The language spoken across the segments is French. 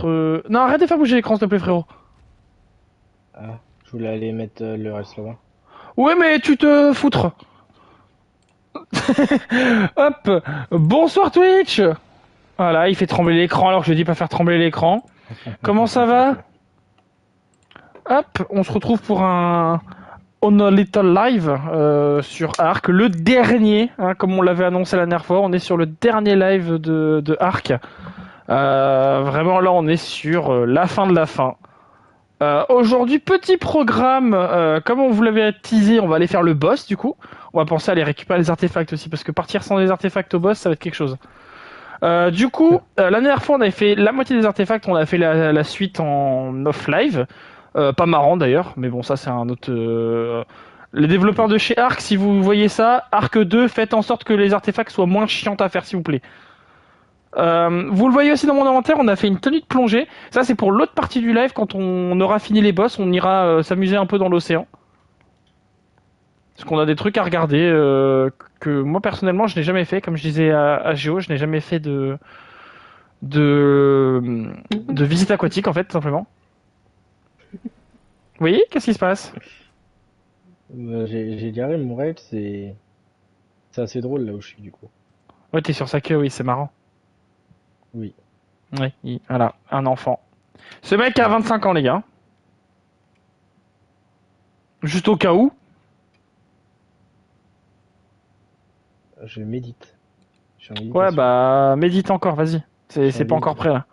mettre... Non, arrête de faire bouger l'écran, s'il te plaît, frérot. Ah, je voulais aller mettre le reste là-bas. Ouais, mais tu te foutres. Hop. Bonsoir, Twitch. Voilà, il fait trembler l'écran alors que je dis pas faire trembler l'écran. Comment ça va? Hop, on se retrouve pour un On a Little Live sur Ark, le dernier, hein, comme on l'avait annoncé la dernière fois, on est sur le dernier live de Ark. Vraiment là on est sur la fin de la fin. Aujourd'hui, petit programme, comme on vous l'avait teasé, on va aller faire le boss du coup. On va penser à aller récupérer les artefacts aussi, parce que partir sans les artefacts au boss, ça va être quelque chose. Du coup, la dernière fois, on avait fait la moitié des artefacts, on a fait la suite en off-live. Pas marrant d'ailleurs, mais bon, ça c'est un autre... Les développeurs de chez Ark, si vous voyez ça, Ark 2, faites en sorte que les artefacts soient moins chiantes à faire, s'il vous plaît. Vous le voyez aussi dans mon inventaire, on a fait une tenue de plongée. Ça, c'est pour l'autre partie du live. Quand on aura fini les boss, on ira s'amuser un peu dans l'océan. Parce qu'on a des trucs à regarder que moi, personnellement, je n'ai jamais fait. Comme je disais à Géo, je n'ai jamais fait de visite aquatique, en fait, tout simplement. Oui, qu'est-ce qui se passe? J'ai garé mon raid, c'est assez drôle là où je suis du coup. Ouais, t'es sur sa queue, oui, c'est marrant. Oui. Oui, voilà, un enfant. Ce mec a Ouais. 25 ans, les gars. Juste au cas où. Je médite. Je suis en Ouais, méditation. bah, médite encore, vas-y. Je suis C'est en pas encore méditation.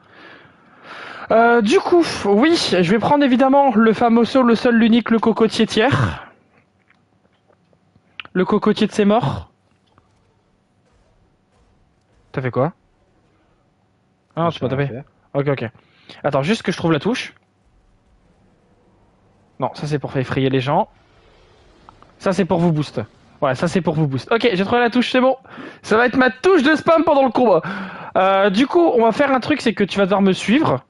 prêt, là. Du coup, oui, je vais prendre évidemment le fameux saut, le seul, l'unique, le cocotier tiers. Le cocotier de ses morts. T'as fait quoi? Ah non, Je tu sais m'as rien tapé. faire. Ok, ok. Attends, juste que je trouve la touche. Non, ça c'est pour effrayer les gens. Ça c'est pour vous boost. Ouais, ça c'est pour vous boost. Ok, j'ai trouvé la touche, c'est bon. Ça va être ma touche de spam pendant le combat. Du coup, on va faire un truc, c'est que tu vas devoir me suivre.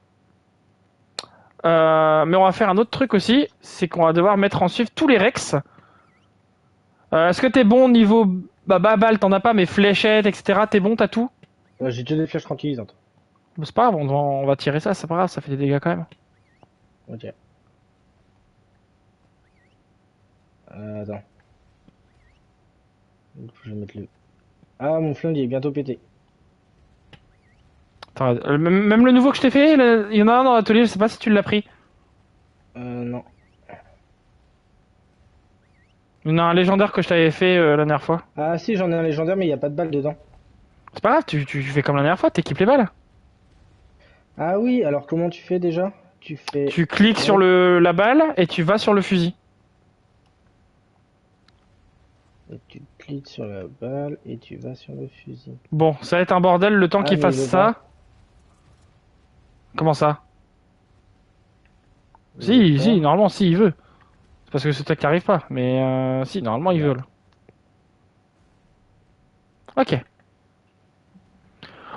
Mais on va faire un autre truc aussi, c'est qu'on va devoir mettre en suivre tous les Rex. Est-ce que t'es bon au niveau... Bah, balle, t'en as pas, mais fléchettes, etc. T'es bon, t'as tout? J'ai déjà des flèches tranquillisantes. Bah, c'est pas grave, on va tirer ça, c'est pas grave, ça fait des dégâts quand même. Ok. Attends. Faut que je mette le. Ah, mon flingue il est bientôt pété. Attends, même le nouveau que je t'ai fait, il y en a un dans l'atelier, je sais pas si tu l'as pris. Non. Il y en a un légendaire que je t'avais fait la dernière fois. Ah, si, j'en ai un légendaire, mais il n'y a pas de balle dedans. C'est pas grave, tu fais comme la dernière fois, t'équipes les balles. Ah oui, alors comment tu fais déjà? Tu fais. Tu cliques sur Hop, la balle et tu vas sur le fusil. et tu cliques sur la balle et tu vas sur le fusil. Bon, ça va être un bordel le temps Ah, qu'il mais fasse il veut pas. ça. Comment ça? Il veut Si, pas. normalement, si, il veut. C'est parce que c'est toi qui arrive pas, mais si, normalement, il veut. Merde. Là. Ok.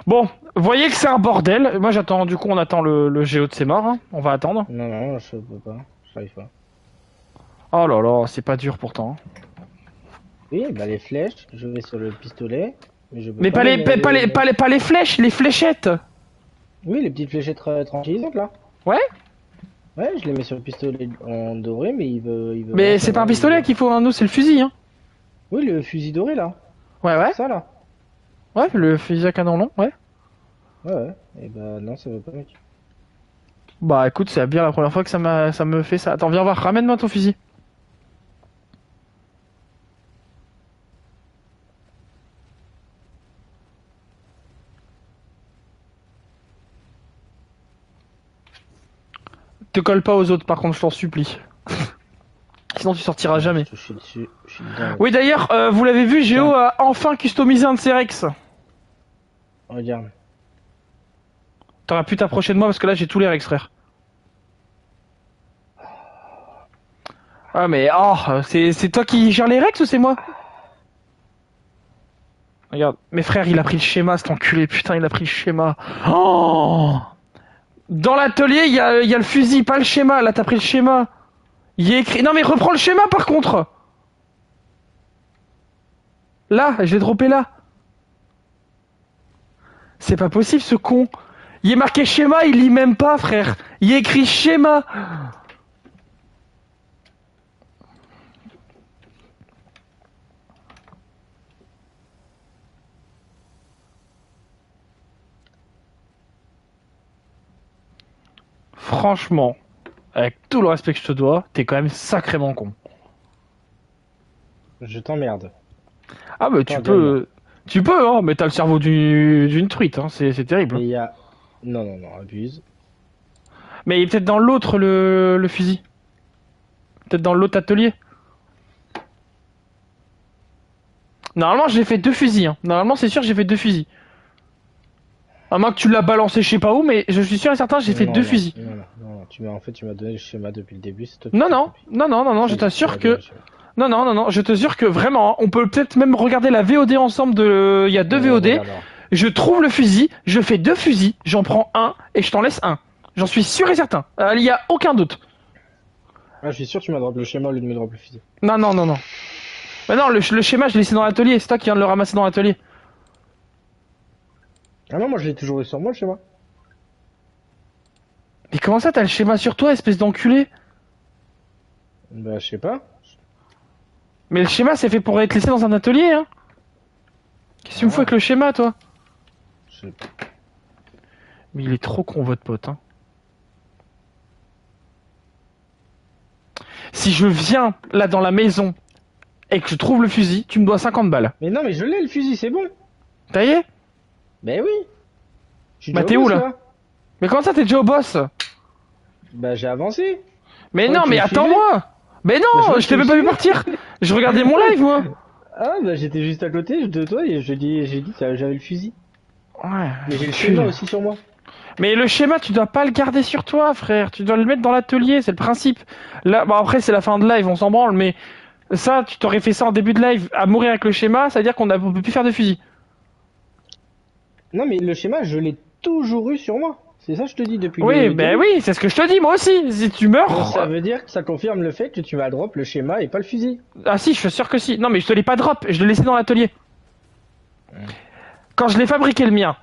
Bon, voyez que c'est un bordel. Moi, j'attends, du coup, on attend le géo de ses morts. Hein. On va attendre. Non, non, je peux pas. J'arrive pas. Oh là là, c'est pas dur pourtant. Oui, bah les flèches, je vais sur le pistolet, mais je peux Mais pas pas les, les, me- les mettre. pas les flèches, les fléchettes. Oui, les petites fléchettes tranquillisantes là. Ouais, Ouais, je les mets sur le pistolet en doré, mais il veut rien mais c'est pas un savoir. pistolet qu'il faut, hein. Nous, c'est le fusil. Hein. Oui, le fusil doré là. Ouais, ouais. Ça là. Ouais, le fusil à canon long, ouais. Ouais, ouais. Et bah non, ça veut pas, mec. Bah écoute, c'est bien la première fois que ça me fait ça. Attends, viens voir, ramène-moi ton fusil. Te colle pas aux autres, par contre, je t'en supplie. Sinon, tu sortiras Ouais, je jamais. te chie dessus. Je suis dedans. Oui, d'ailleurs, vous l'avez vu, Géo Tiens, a enfin customisé un de ses Rex. regarde. T'aurais pu t'approcher de moi parce que là, j'ai tous les Rex, frère. Ah, mais oh, c'est toi qui gère les Rex ou c'est moi? Regarde, mes frères, il a pris le schéma, cet enculé, putain, il a pris le schéma. Oh! Dans l'atelier, il y a le fusil, pas le schéma. Là, t'as pris le schéma. Il y a écrit. Non, mais reprends le schéma par contre! Là, je l'ai droppé là. C'est pas possible, ce con. Il est marqué schéma, il lit même pas, frère. Il est écrit schéma. Franchement, avec tout le respect que je te dois, t'es quand même sacrément con. Je t'emmerde. Ah bah Cordialement. tu peux, hein, mais t'as le cerveau d'une truite, hein, c'est terrible. Et Hein. il y a... Non, non, non, abuse. Mais il est peut-être dans l'autre le fusil. Peut-être dans l'autre atelier. Normalement, j'ai fait deux fusils. Hein. Normalement, c'est sûr, j'ai fait deux fusils. À moins que tu l'as balancé je sais pas où, mais je suis sûr et certain, j'ai fait deux Non, non, fusils. non, non, non, non. En fait, tu m'as donné le schéma depuis le début, c'est toi qui Non, t'es non, trompé. non, non, non, non, je Si, tu t'assure m'as donné que... le schéma. Non, non, non, non, je te jure que vraiment, hein, on peut peut-être même regarder la VOD ensemble de... Il y a deux On VOD. regardera. Je trouve le fusil, je fais deux fusils, j'en prends un et je t'en laisse un. J'en suis sûr et certain. Il y a aucun doute. Ah, je suis sûr que tu m'as drop le schéma au lieu de me drop le fusil. Non, non, non, non. Mais non, le schéma, je l'ai laissé dans l'atelier. C'est toi qui viens de le ramasser dans l'atelier. Ah non, moi je l'ai toujours eu sur moi le schéma. Mais comment ça, t'as le schéma sur toi, espèce d'enculé? Bah, je sais pas. Mais le schéma, c'est fait pour être laissé dans un atelier, hein. Qu'est-ce que tu me fous Ah, avec le schéma, toi? je sais pas. Mais il est trop con, votre pote, hein. Si je viens, là, dans la maison, et que je trouve le fusil, tu me dois 50 balles. Mais non, mais je l'ai le fusil, c'est bon. Ça y est? Ben oui. Je suis Bah, déjà au t'es où, boss là? là. Mais comment ça, t'es déjà au boss? Bah, j'ai avancé. Je Mais croyais non, que tu mais me suivais. attends-moi! Mais Bah, je non, croyais je que tu t'ai me même pas vu suivais. partir! Je regardais mon live, moi! Ah, bah, j'étais juste à côté de toi et j'ai dit que j'avais le fusil. Ouais, Mais j'ai le schéma cul. aussi sur moi. Mais le schéma, tu dois pas le garder sur toi, frère. Tu dois le mettre dans l'atelier, c'est le principe. Là, bon après, c'est la fin de live, on s'en branle, mais ça, tu t'aurais fait ça en début de live, à mourir avec le schéma, ça veut dire on peut plus faire de fusil. Non, mais le schéma, je l'ai toujours eu sur moi. C'est ça que je te dis depuis Oui, le ben début. oui, c'est ce que je te dis, moi aussi. Si tu Donc ça meurs... veut dire que ça confirme le fait que tu vas drop le schéma et pas le fusil. Ah si, je suis sûr que si. Non, mais je te l'ai pas drop, je l'ai laissé dans l'atelier. Quand je l'ai fabriqué le mien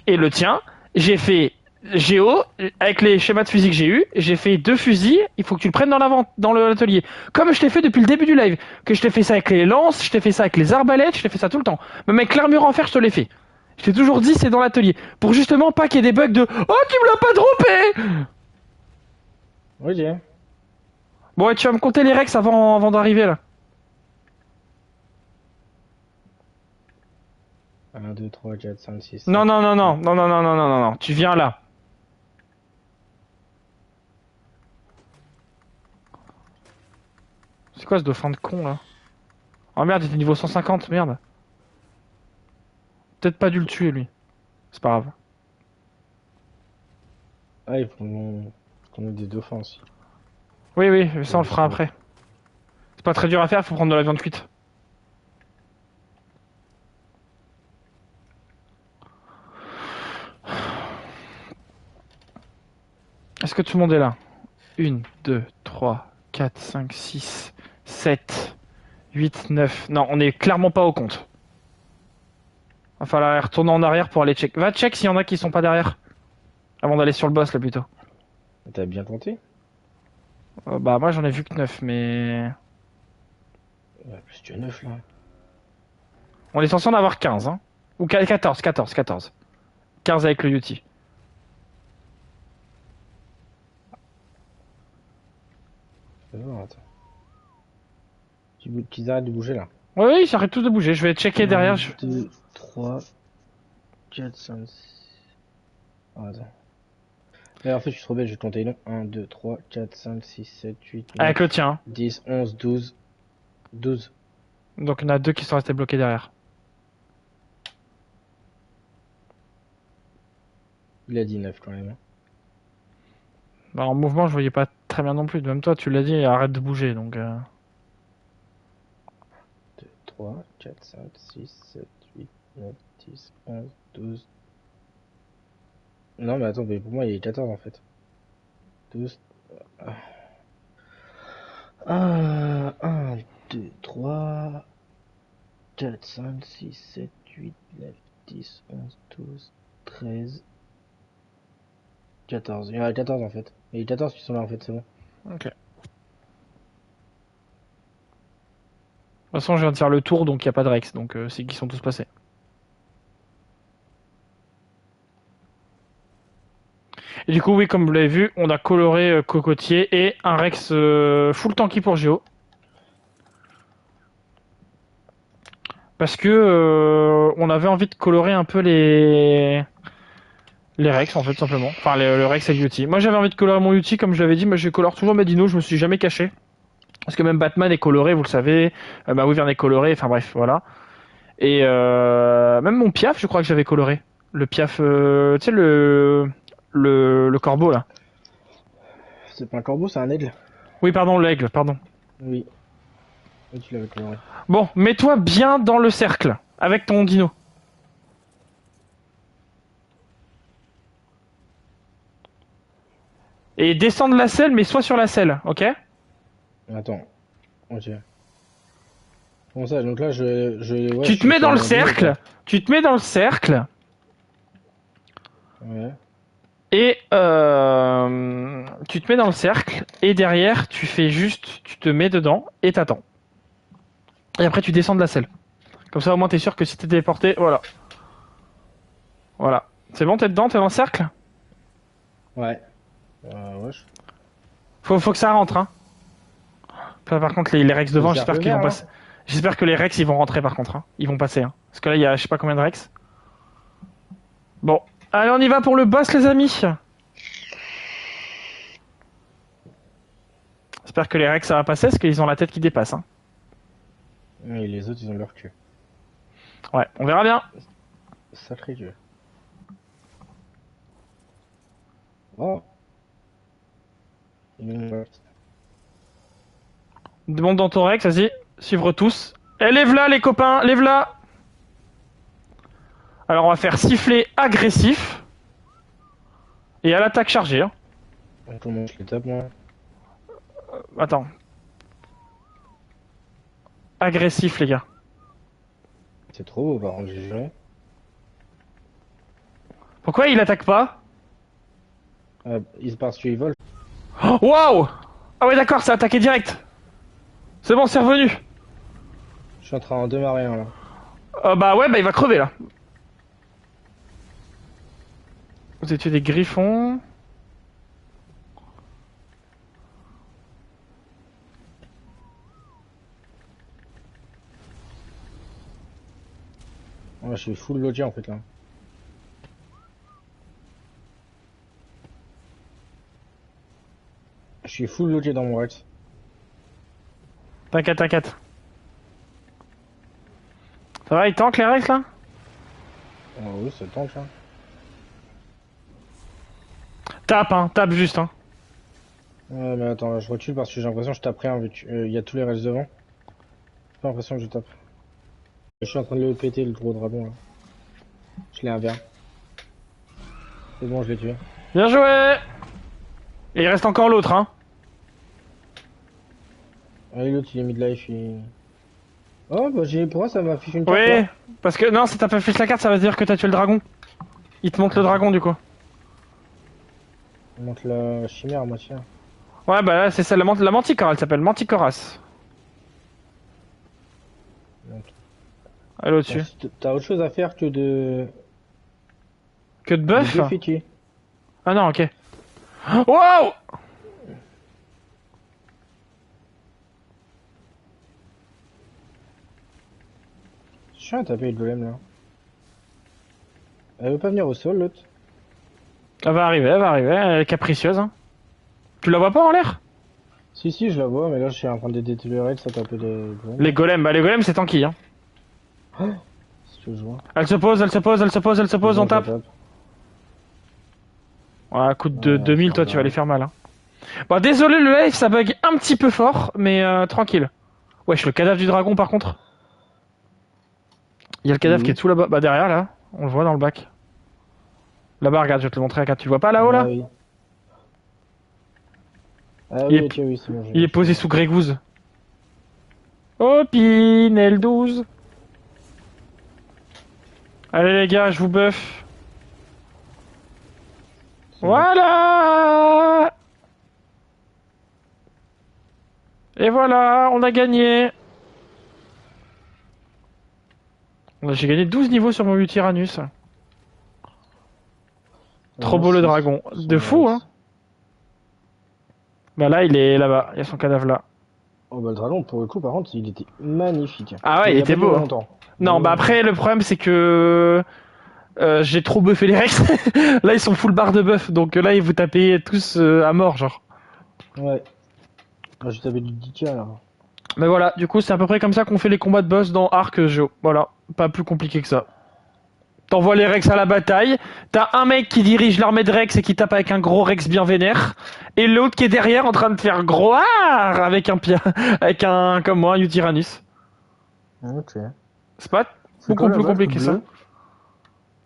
et le tien, j'ai fait Géo, avec les schémas de fusil que j'ai eu, j'ai fait deux fusils, il faut que tu le prennes dans l'atelier. Comme je t'ai fait depuis le début du live. Que je t'ai fait ça avec les lances, je t'ai fait ça avec les arbalètes, je t'ai fait ça tout le temps. Même avec l'armure en fer, je te l'ai fait. Je t'ai toujours dit c'est dans l'atelier. Pour justement pas qu'il y ait des bugs de oh tu me l'as pas droppé. Ok. Bon ouais, tu vas me compter les rex avant d'arriver là. 1, 2, 3, 4, 5, 6, Non 7, non non 8, non non non non non non non non. Tu viens là. C'est quoi ce dauphin de con là? Oh merde, il était niveau 150, merde. Peut-être pas dû le tuer lui. C'est pas grave. Ah, il faut qu'on ait des dauphins aussi. Oui oui, ça on le fera après. C'est pas très dur à faire, faut prendre de la viande cuite. Est-ce que tout le monde est là? 1, 2, 3, 4, 5, 6, 7, 8, 9. Non, on est clairement pas au compte. Va falloir retourner en arrière pour aller check. Va check s'il y en a qui sont pas derrière. Avant d'aller sur le boss là plutôt. T'as bien compté? Bah moi j'en ai vu que 9 mais... Ouais, plus tu as 9 là. On est censé en avoir 15 hein. Ou 14, 14, 14. 15 avec le Yuti. Non, attends. Qu'ils arrêtent de bouger là. Oui, oui, j'arrête tout de bouger. Je vais checker 1, derrière. 2, 3, 4, 5, 6. Ah, attends. Mais en fait, je suis trop bête, je vais compter long. 1, 2, 3, 4, 5, 6, 7, 8, Avec 9, le tien. 10, 11, 12. 12. Donc il y en a deux qui sont restés bloqués derrière. Il a dit 9 quand même. Bah, en mouvement je voyais pas très bien non plus. Même toi tu l'as dit, arrête de bouger donc... 2, 3, 4, 5, 6, 7, 8, 9, 10, 11, 12. Non, mais attends, mais pour moi, il est 14 en fait. 12. Ah, 1, 2, 3, 4, 5, 6, 7, 8, 9, 10, 11, 12, 13. 14. Il y en a 14 en fait. Il y a 14 qui sont là en fait, c'est bon. Ok. De toute façon, je viens de faire le tour, donc il n'y a pas de Rex, donc c'est qu'ils sont tous passés. Et du coup, oui, comme vous l'avez vu, on a coloré Cocotier et un Rex full tanky pour Géo. Parce que on avait envie de colorer un peu les Rex en fait simplement. Enfin le Rex et le Yeti. Moi j'avais envie de colorer mon Yeti comme je l'avais dit, mais je colore toujours mes dinos, je me suis jamais caché. Parce que même Batman est coloré, vous le savez, ma Wyvern est coloré, enfin bref, voilà. Et même mon Piaf, je crois que j'avais coloré. Le Piaf, tu sais le corbeau là. C'est pas un corbeau, c'est un aigle. Oui pardon, l'aigle, pardon. Oui. Oui, tu l'avais coloré. Bon, mets-toi bien dans le cercle avec ton dino. Et descends de la selle, mais sois sur la selle, ok? Attends. Ok. Comment ça? Donc là, ouais, Tu je te suis mets sur dans le mon dino, cercle, quoi. tu te mets dans le cercle, Ouais. et tu te mets dans le cercle, et derrière, tu fais juste, tu te mets dedans, et t'attends. Et après, tu descends de la selle. Comme ça, au moins, t'es sûr que si t'es téléporté, voilà. Voilà. C'est bon, t'es dedans, t'es dans le cercle? Ouais. Ouais. Faut que ça rentre, hein. Par contre, les Rex Le devant, j'espère cercle qu'ils vont vert, là? passer. J'espère que les Rex, ils vont rentrer, par contre, hein. Ils vont passer, hein. Parce que là, il y a je sais pas combien de Rex. Bon. Allez, on y va pour le boss, les amis. J'espère que les Rex, ça va passer, parce qu'ils ont la tête qui dépasse, hein. Et les autres, ils ont leur queue. Ouais, on verra bien. Sacré Dieu. Oh. Ils ont- Monte dans ton Rex, vas-y. Suivre tous. Et lève-la, les copains, lève-la. Alors, on va faire siffler agressif. Et à l'attaque chargée, hein. Comment je les tape, moi? Attends. Agressif, les gars. C'est trop beau, par contre, j'ai juré. Pourquoi il attaque pas? Ils parce qu'ils volent. Oh, waouh! Ah ouais, d'accord, c'est attaqué direct. C'est bon, c'est revenu. Je suis en train de démarrer un, là. Bah ouais, bah il va crever, là. Vous avez tué des griffons. Ouais, je suis full logé, en fait, là. Je suis full logé dans mon Rex. T'inquiète, t'inquiète. Ça va, il tank les Rex, là? Oh, oui, c'est le temps, ça. Tape juste, hein. Ouais, mais attends, là, je recule parce que j'ai l'impression que je tape rien, vu qu'il y a tous les Rex devant. J'ai pas l'impression que je tape. Je suis en train de le péter, le gros dragon, là. Je l'ai un vert. C'est bon, je l'ai tué. Bien joué! Et il reste encore l'autre, hein. Allez, l'autre, il est mid-life, il... Oh, bah, pourquoi ça m'affiche une carte, Oui, là? parce que non, si t'as pas fait la carte, ça veut dire que t'as tué le dragon. Il te montre le dragon, du coup. Il montre la chimère à moitié. Ouais, bah là, c'est ça, la Manticore, elle s'appelle Manticoras. Donc, Elle est au-dessus. t'as autre chose à faire que Que de de buff? déféter. Ah non, ok. Wow! Je suis à taper le golem, là. Elle veut pas venir au sol, l'autre. Elle va arriver, elle est capricieuse, hein. Tu la vois pas en l'air? Si, je la vois, mais là, je suis en train de détériorer, ça taper les golems. Les golems, c'est tanky, hein. C'est ce que je vois. Elle se pose, on Je la tape. tape. Ouais, coup de 2000, ça toi, va. tu vas les faire mal, hein. Bon, désolé, le live, ça bug un petit peu fort, mais tranquille. Wesh, le cadavre du dragon, par contre. Il y a le cadavre qui est tout là-bas. Bah, derrière, là. On le voit dans le bac. Là-bas, regarde, je vais te le montrer. Regarde, tu le vois pas là-haut, Ah là? oui. Ah Il oui, est, ok, oui, c'est bon. il est posé sous Grégouze. Oh, Pinel 12. Allez, les gars, je vous buff. Voilà. Et voilà, on a gagné. J'ai gagné 12 niveaux sur mon Utyranus. Trop beau le dragon. De fou, hein. Bah là, il est là-bas. Il y a son cadavre là. Oh bah le dragon, pour le coup, par contre, il était magnifique. Ah ouais, il était beau. Hein. Non, bah après, le problème, c'est que j'ai trop buffé les Rex. Là, ils sont full barre de buff. Donc là, ils vous tapez tous à mort, genre. Ouais. Là, j'ai tapé du 10k là. Mais voilà, du coup, c'est à peu près comme ça qu'on fait les combats de boss dans Ark Geo. Voilà, pas plus compliqué que ça. T'envoies les Rex à la bataille, t'as un mec qui dirige l'armée de Rex et qui tape avec un gros Rex bien vénère, et l'autre qui est derrière en train de faire groire avec un avec un, comme moi, un Utyranus. Ok. C'est pas beaucoup plus compliqué que ça.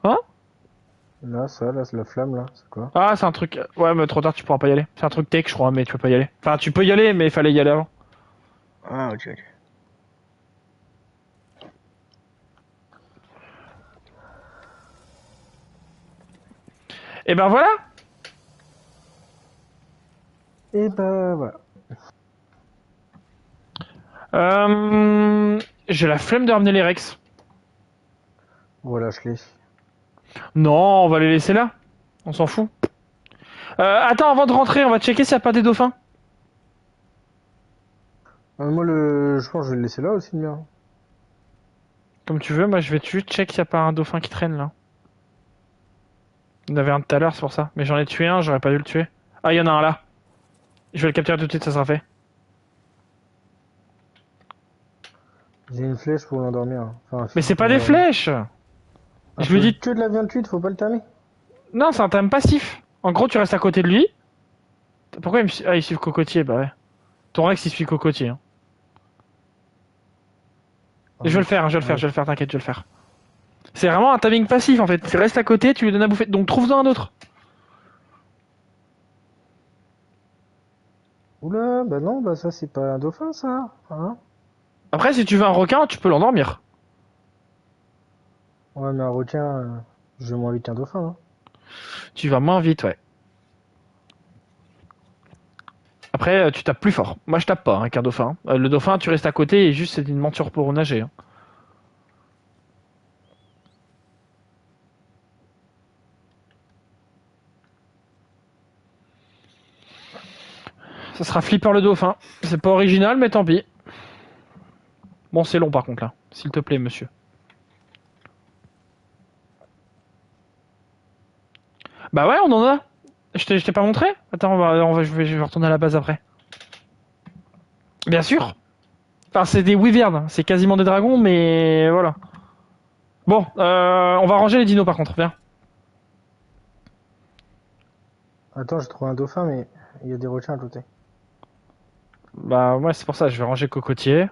Hein? Là, là, c'est la flamme là, c'est quoi? Ah, c'est un truc. Ouais, mais trop tard, tu pourras pas y aller. C'est un truc tech, je crois, mais tu peux pas y aller. Enfin, tu peux y aller, mais il fallait y aller avant. Ah, ok, ok. Et ben voilà! Et ben voilà. J'ai la flemme de ramener les Rex. Voilà, je l'ai. Non, on va les laisser là. On s'en fout. Attends, avant de rentrer, on va checker s'il n'y a pas des dauphins. Moi, je pense que je vais le laisser là aussi, le mien. Comme tu veux, moi je vais tuer, check s'il n'y a pas un dauphin qui traîne là. Il y en avait un tout à l'heure, c'est pour ça. Mais j'en ai tué un, j'aurais pas dû le tuer. Ah, il y en a un là. Je vais le capturer tout de suite, ça sera fait. J'ai une flèche pour l'endormir. Enfin, Mais c'est pas des flèches! Je lui dis. Que de la 28, faut pas le tamer. Non, c'est un time passif. En gros, tu restes à côté de lui. Pourquoi il me suit... Ah, il suit le cocotier, bah ouais. Ton Rex il suit le cocotier. Hein. Je vais le faire, t'inquiète, je vais le faire. C'est vraiment un timing passif en fait. Tu restes à côté, tu lui donnes à bouffer. Donc trouve-en un autre. Oula, bah non, bah ça c'est pas un dauphin ça. Hein? Après, si tu veux un requin, tu peux l'endormir. Ouais, mais un requin, je vais moins vite qu'un dauphin. Hein. Tu vas moins vite, ouais. Après, tu tapes plus fort. Moi, je tape pas avec un dauphin. Le dauphin, tu restes à côté et juste c'est une monture pour nager. Hein. Ça sera Flipper le dauphin. C'est pas original, mais tant pis. Bon, c'est long par contre là. S'il te plaît, monsieur. Bah ouais, on en a. Je t'ai pas montré. Attends, je vais retourner à la base après. Bien sûr. Enfin, c'est des wyverns. C'est quasiment des dragons, mais voilà. Bon, on va ranger les dinos par contre. Viens. Attends, j'ai trouvé un dauphin, mais il y a des requins à côté. Bah ouais, c'est pour ça. Je vais ranger cocotier.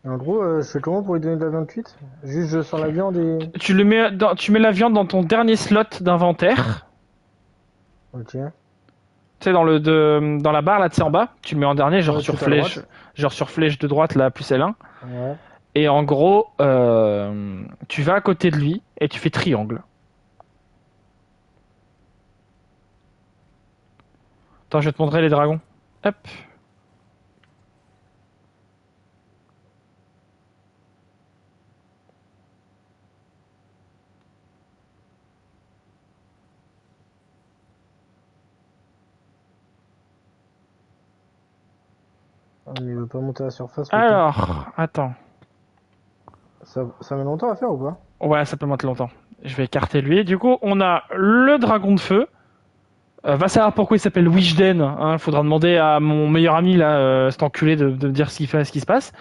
Et en gros, je fais comment pour lui donner de la 28? Juste je sors la viande et... Tu mets la viande dans ton dernier slot d'inventaire. Ok. Tu sais, dans la barre là, tu sais, en bas. Tu le mets en dernier, genre sur flèche. Genre sur flèche de droite, là, plus L1. Ouais. Et en gros, tu vas à côté de lui et tu fais triangle. Attends, je vais te montrer les dragons. Hop. Ah, mais il veut pas monter à la surface. Alors, attends. Ça met longtemps à faire ou pas? Ouais, ça peut monter longtemps. Je vais écarter lui. Du coup, on a le dragon de feu. Va savoir pourquoi il s'appelle Wishden. Hein. Faudra demander à mon meilleur ami, là, cet enculé, de me dire ce qu'il fait, ce qui se passe.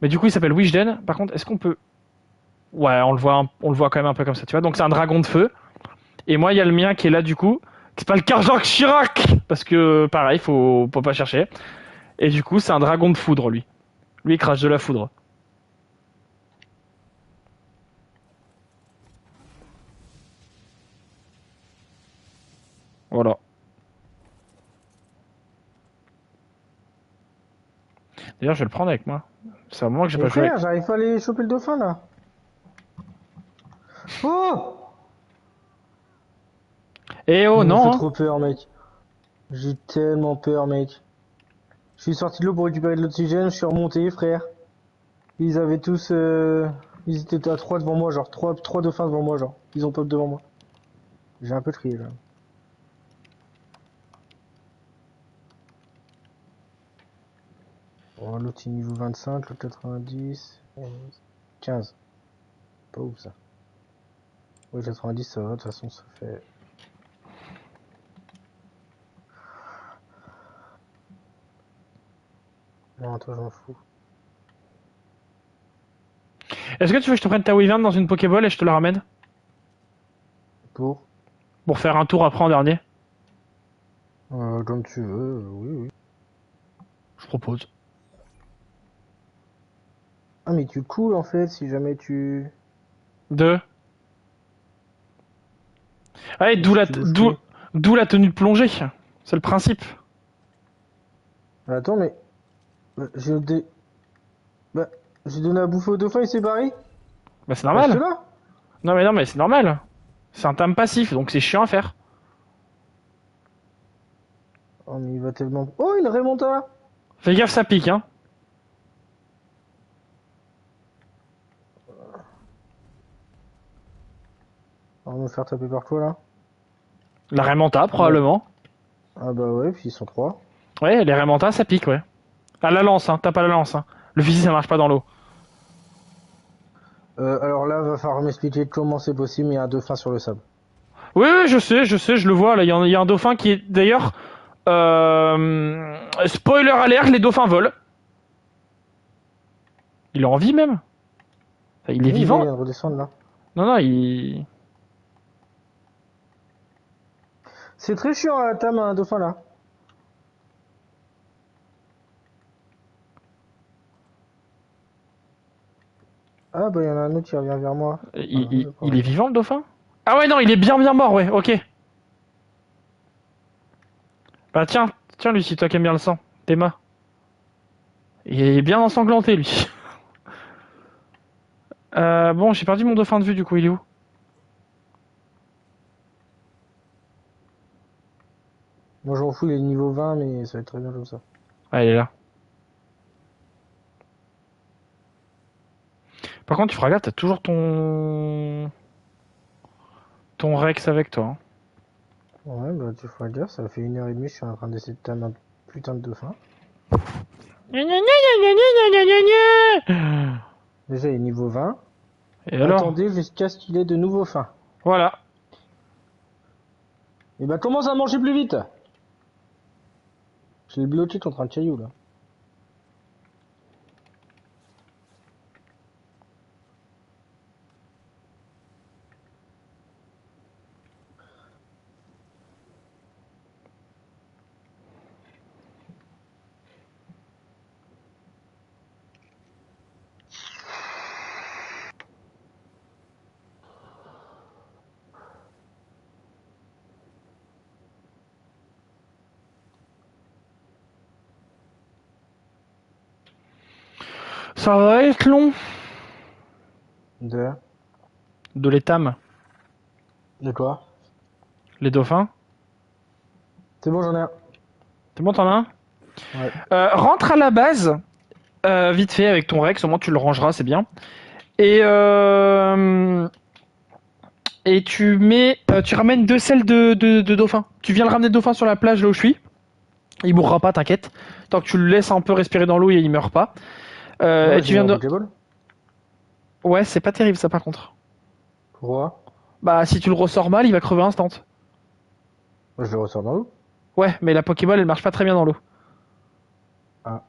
Mais du coup, il s'appelle Wishden. Par contre, est-ce qu'on peut... Ouais, on le voit quand même un peu comme ça, tu vois. Donc c'est un dragon de feu. Et moi, il y a le mien qui est là, du coup. C'est pas le Karjak Chirac! Parce que, pareil, faut pas chercher. Et du coup, c'est un dragon de foudre, lui. Lui, il crache de la foudre. Voilà. D'ailleurs, je vais le prendre avec moi. C'est un moment que j'ai pas joué. Frère, j'arrive pas à aller choper le dauphin là. Oh! Eh oh, Il me fait non, hein. trop peur, mec. J'ai tellement peur, mec. Je suis sorti de l'eau pour récupérer de l'oxygène, je suis remonté, frère. Ils avaient tous... Ils étaient à 3 devant moi, genre. Trois dauphins devant moi, genre. Ils ont pop devant moi. J'ai un peu trié, là. Bon, l'autre il est niveau 25, l'autre 90... 15. Pas ouf, ça. Oui, 90, ça va, de toute façon, ça fait... Non, toi, j'en fous. Est-ce que tu veux que je te prenne ta Wyvern dans une Pokéball et je te la ramène? Pour Pour faire un tour après en dernier? Comme tu veux, oui, oui. Je propose. Ah, mais tu coules, en fait, si jamais tu... Deux. Ouais, Si tu bouges plus. d'où la tenue de plongée. C'est le principe. Attends, mais... Bah, bah, j'ai donné à bouffer au dauphin, il s'est barré. Bah, c'est Reste normal. là. Non, mais c'est normal. C'est un tame passif, donc c'est chiant à faire. Oh, mais il va tellement... Oh, il remonta. Fais gaffe, ça pique, hein. On va me faire taper par toi, là. La Raimanta, Ouais. probablement. Ah bah ouais, puis ils sont 3. Ouais, les Raimanta, ça pique, ouais. À la lance, hein. Tape à la lance, hein. Le fusil, ça marche pas dans l'eau. Alors là, va falloir m'expliquer comment c'est possible, il y a un dauphin sur le sable. Oui, oui, je sais, je le vois, là. Il y a un dauphin qui est, d'ailleurs, spoiler alert, les dauphins volent. Il a envie, même. Enfin, il est Oui, il vivant. vient de redescendre, là. Non, non, il... C'est très chiant à la tame, un dauphin, là. Ah bah il y en a un autre qui revient vers moi. Voilà, le Il est problème. vivant, le dauphin? Ah ouais, non, il est bien mort, ouais, ok. Bah tiens, lui, si toi qui aimes bien le sang. Théma. Il est bien ensanglanté, lui. Bon, j'ai perdu mon dauphin de vue, du coup, il est où? Moi j'en fous, il est niveau 20, mais ça va être très bien comme ça. Ah, il est là. Par contre, tu feras gaffe, t'as toujours ton Rex avec toi, hein. Ouais, bah tu feras gaffe, ça fait 1h30, je suis en train d'essayer de tamer un putain de dauphin. Gna gna gna gna gna gna gna gna. Déjà il est niveau 20. Et alors? Attendez jusqu'à ce qu'il ait de nouveau faim. Voilà. Et bah commence à manger plus vite. Je l'ai bloqué contre un caillou là. Ça va être long. De... De l'étame. De quoi? Les dauphins. C'est bon, j'en ai un. C'est bon, t'en as un? Ouais. Rentre à la base. Vite fait avec ton Rex, au moins tu le rangeras, c'est bien. Et tu ramènes deux selles de dauphin. Tu viens le ramener de dauphin sur la plage là où je suis. Il mourra pas, t'inquiète. Tant que tu le laisses un peu respirer dans l'eau, il meurt pas. Non, Et mais tu j'ai mis viens un de... Pokéball. Ouais, c'est pas terrible ça par contre. Pourquoi? Bah si tu le ressors mal, il va crever instant. Moi, je le ressors dans l'eau. Ouais, mais la Pokéball elle marche pas très bien dans l'eau. Ah.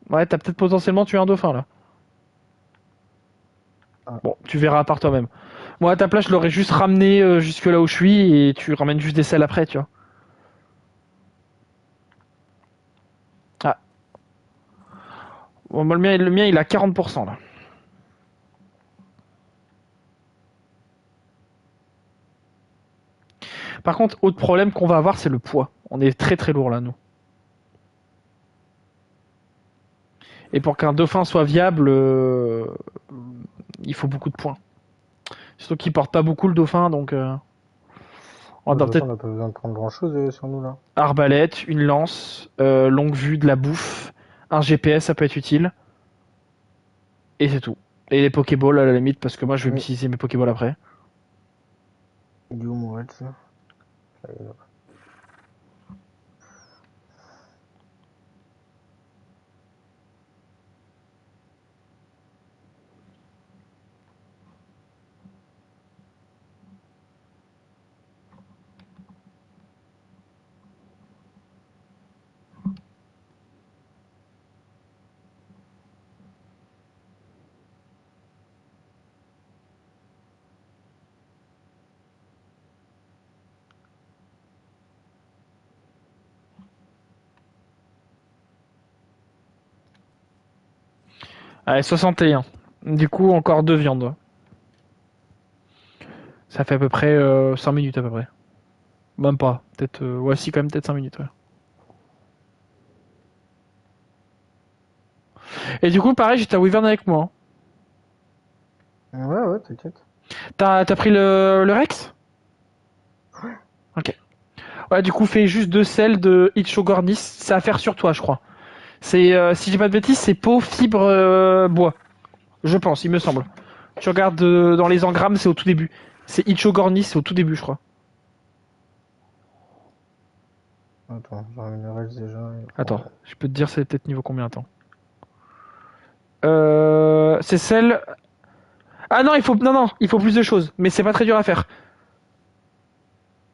Ouais, t'as peut-être potentiellement tué un dauphin là. Ah. Bon, tu verras par toi-même. Moi à ta place, je l'aurais juste ramené jusque là où je suis et tu ramènes juste des selles après, tu vois. Ah, bon, moi, le mien il a 40% là. Par contre, autre problème qu'on va avoir, c'est le poids. On est très très lourd là, nous. Et pour qu'un dauphin soit viable, il faut beaucoup de points. Surtout qu'il porte pas beaucoup le dauphin, donc... On De doit toute façon, peut-être on n'a pas besoin de prendre grand chose sur nous là. arbalète, une lance, longue vue, de la bouffe, un GPS, ça peut être utile. Et c'est tout. Et les Pokéballs à la limite, parce que moi je vais Oui. utiliser mes Pokéballs après. Du mon Reds là. Là, il est là. Allez, 61. Du coup, encore 2 viandes. Ça fait à peu près 5 minutes à peu près. Même pas. Peut-être. Ouais, si, quand même, peut-être 5 minutes. Ouais. Et du coup, pareil, j'étais à Wyvern avec moi. Ouais, ouais, t'inquiète. T'as pris le Rex? Ok. Ouais, du coup, fais juste 2 sels de Ichogornis. C'est à faire sur toi, je crois. C'est, si j'ai pas de bêtises, c'est peau, fibre, bois. Je pense, il me semble. Tu regardes dans les engrammes, c'est au tout début. C'est Ichogornis, c'est au tout début, je crois. Attends, j'aurai une Reds déjà. Attends, Bon. je peux te dire c'est peut-être niveau combien, attends. C'est celle... Ah non, il faut plus de choses, mais c'est pas très dur à faire.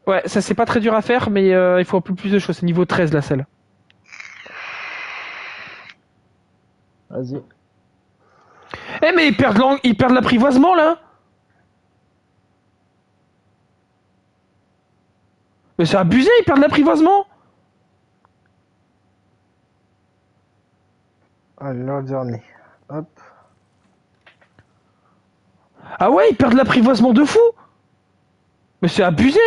Ouais, ça c'est pas très dur à faire, mais il faut plus de choses. C'est niveau 13 la selle. Vas-y. Eh mais ils perdent l'apprivoisement là. Mais c'est abusé, ils perdent l'apprivoisement. Allez, le dernier. Hop. Ah ouais, ils perdent l'apprivoisement de fou. Mais c'est abusé.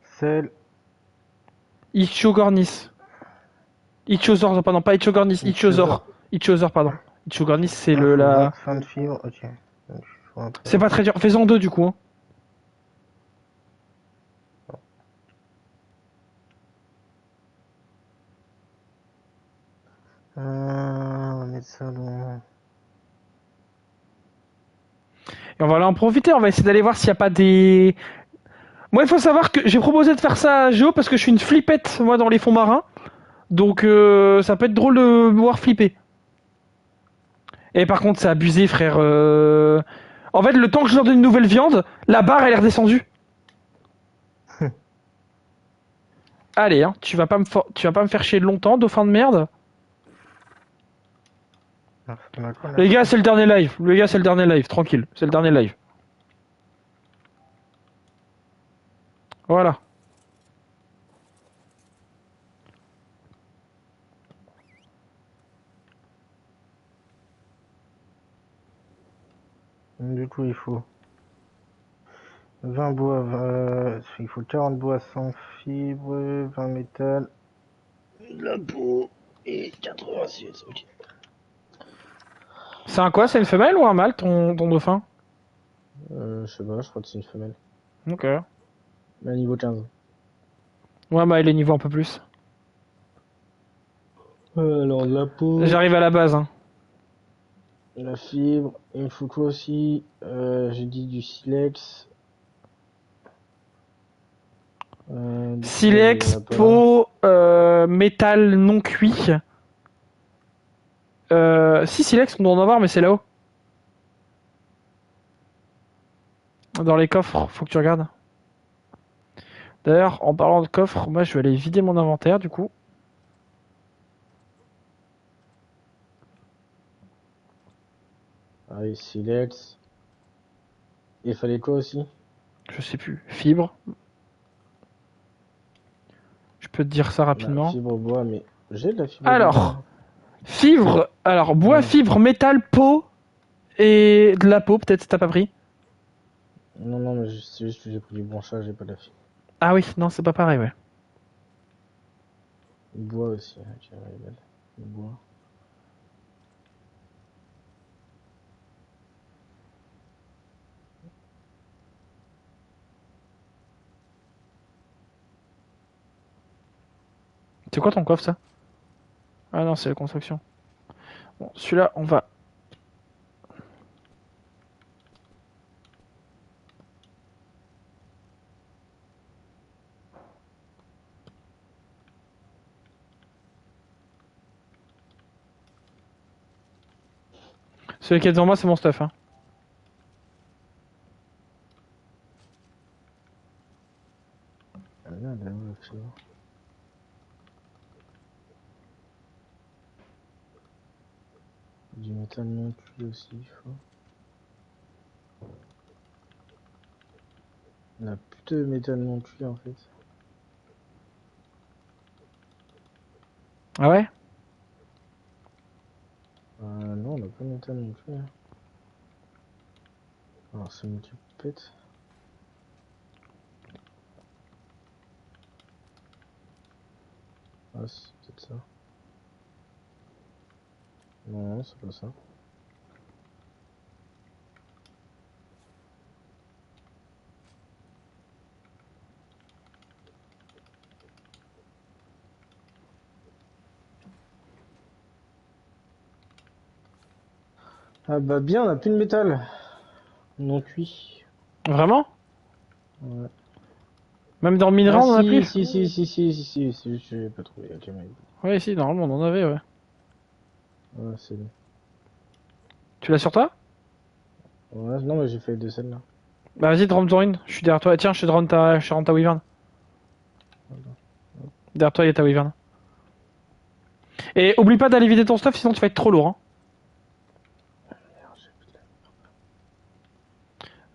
Sel. Ichogornis. Ichozor, pardon, pas Ichogornis, Ichozor. Ichthyosaure. Ichozor, pardon. Ichogornis, c'est le Info la. fin de fibre. Ok. Donc, il faut un C'est peu. pas très dur. Fais-en deux du coup. Hein. On va mettre ça dans. Et on va aller en profiter. On va essayer d'aller voir s'il y a pas des. Moi, il faut savoir que j'ai proposé de faire ça à Géo parce que je suis une flippette moi dans les fonds marins. Donc ça peut être drôle de me voir flipper. Et par contre, c'est abusé, frère. En fait, le temps que je leur donne une nouvelle viande, la barre elle est redescendue. Allez, hein, tu vas pas me faire chier longtemps, dauphin de merde. On a quoi là? Les gars, c'est le dernier live. Les gars, c'est le dernier live. Tranquille, c'est le dernier live. Voilà. Du coup, il faut 20 bois, il faut 40 bois sans fibre, 20 métal, de la peau et 86. Ok. C'est un quoi? C'est une femelle ou un mâle, ton dauphin? Je sais pas, je crois que c'est une femelle. Ok. Mais à niveau 15. Ouais, bah il est niveau un peu plus. Alors, de la peau, J'arrive à la base, hein. la fibre, il me faut quoi aussi? J'ai dit du silex. Du coup, là, il y en Silex, a pas. peau, métal non cuit. Si, silex, on doit en avoir, mais c'est là-haut. Dans les coffres, faut que tu regardes. D'ailleurs, en parlant de coffres, moi je vais aller vider mon inventaire du coup. Ah oui, silex. Il fallait quoi aussi? Je sais plus. Fibre. Je peux te dire ça Bah, rapidement. fibre bois, mais j'ai de la fibre bois, Alors, moi. fibre. Alors, bois, Non, fibre, métal, peau. Et de la peau, peut-être, t'as pas pris. non, non, mais c'est juste que j'ai pris du branchage, j'ai pas de la fibre. Ah oui, non, c'est pas pareil, ouais. Bois aussi, ok, ouais, belle. Le bois. C'est quoi ton coffre ça? Ah non, c'est la construction. Bon, celui-là, on va. Celui qui est devant moi, c'est mon stuff. Hein. Ah, là, là, ouais, c'est bon. Du métal non plus aussi, il faut. On a plus de métal non plus en fait. Ah ouais? Non, on n'a pas de métal non plus. Hein. Alors c'est multi-pète. Ah, c'est peut-être ça. Non, c'est pas ça. Ah bah bien, on a plus de métal. Non cuit. Vraiment? Ouais. Même dans le minerai, Ah on en a si, plus? si, si, si, si, si, si, si, j'ai pas trouvé. Ok, mais... Ouais, si, normalement, on en avait, ouais. Ouais, c'est bon. Tu l'as sur toi? Ouais, non, mais j'ai fait de celle-là. Bah vas-y, drone-toi une. Je suis derrière toi. Tiens, je te rends ta wyvern. Voilà. Derrière toi, il y a ta wyvern. Et oublie pas d'aller vider ton stuff, sinon tu vas être trop lourd. Hein. Merde, j'ai plus de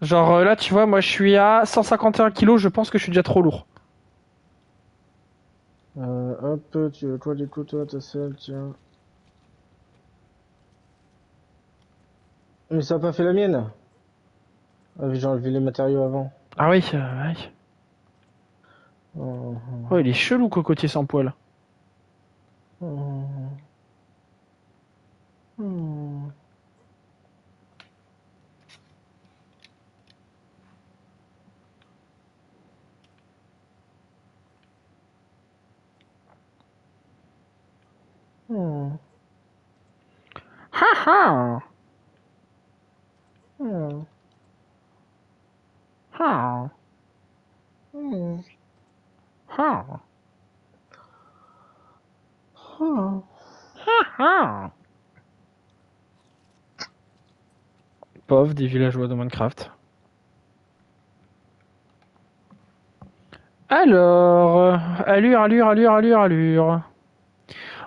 Genre là, tu vois, moi je suis à 151 kilos, je pense que je suis déjà trop lourd. hop, tu veux quoi du coup, toi, ta selle, tiens. Mais ça a pas fait la mienne. Ah, j'ai enlevé les matériaux avant. Ah oui, ouais. Oh, Oh, il est chelou, cocotier sans poil. oh, oh. Oh, Ha ha! oh, Ha! oh, Ha! oh. Ha ha! Pauvre des villageois de Minecraft. Alors, allure.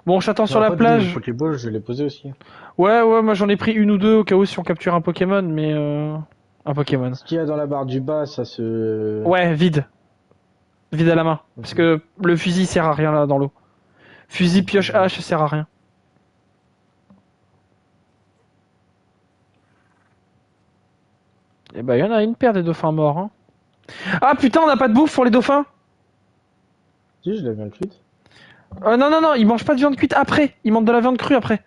Bon, je t'attends Mais sur la après, du coup, les plage. Pokéballs, je l'ai posé aussi. Ouais, moi j'en ai pris une ou deux au cas où si on capture un Pokémon, mais un Pokémon. Ce qu'il y a dans la barre du bas, ça se... Ouais, vide à la main, parce Ok. que le fusil sert à rien là dans l'eau. Fusil Ok, pioche hache sert à rien. Et bah, il y en a une paire des dauphins morts. Hein. Ah putain, on n'a pas de bouffe pour les dauphins. si, je l'ai bien cuite. Non, ils mangent pas de viande cuite après. Ils mangent de la viande crue après.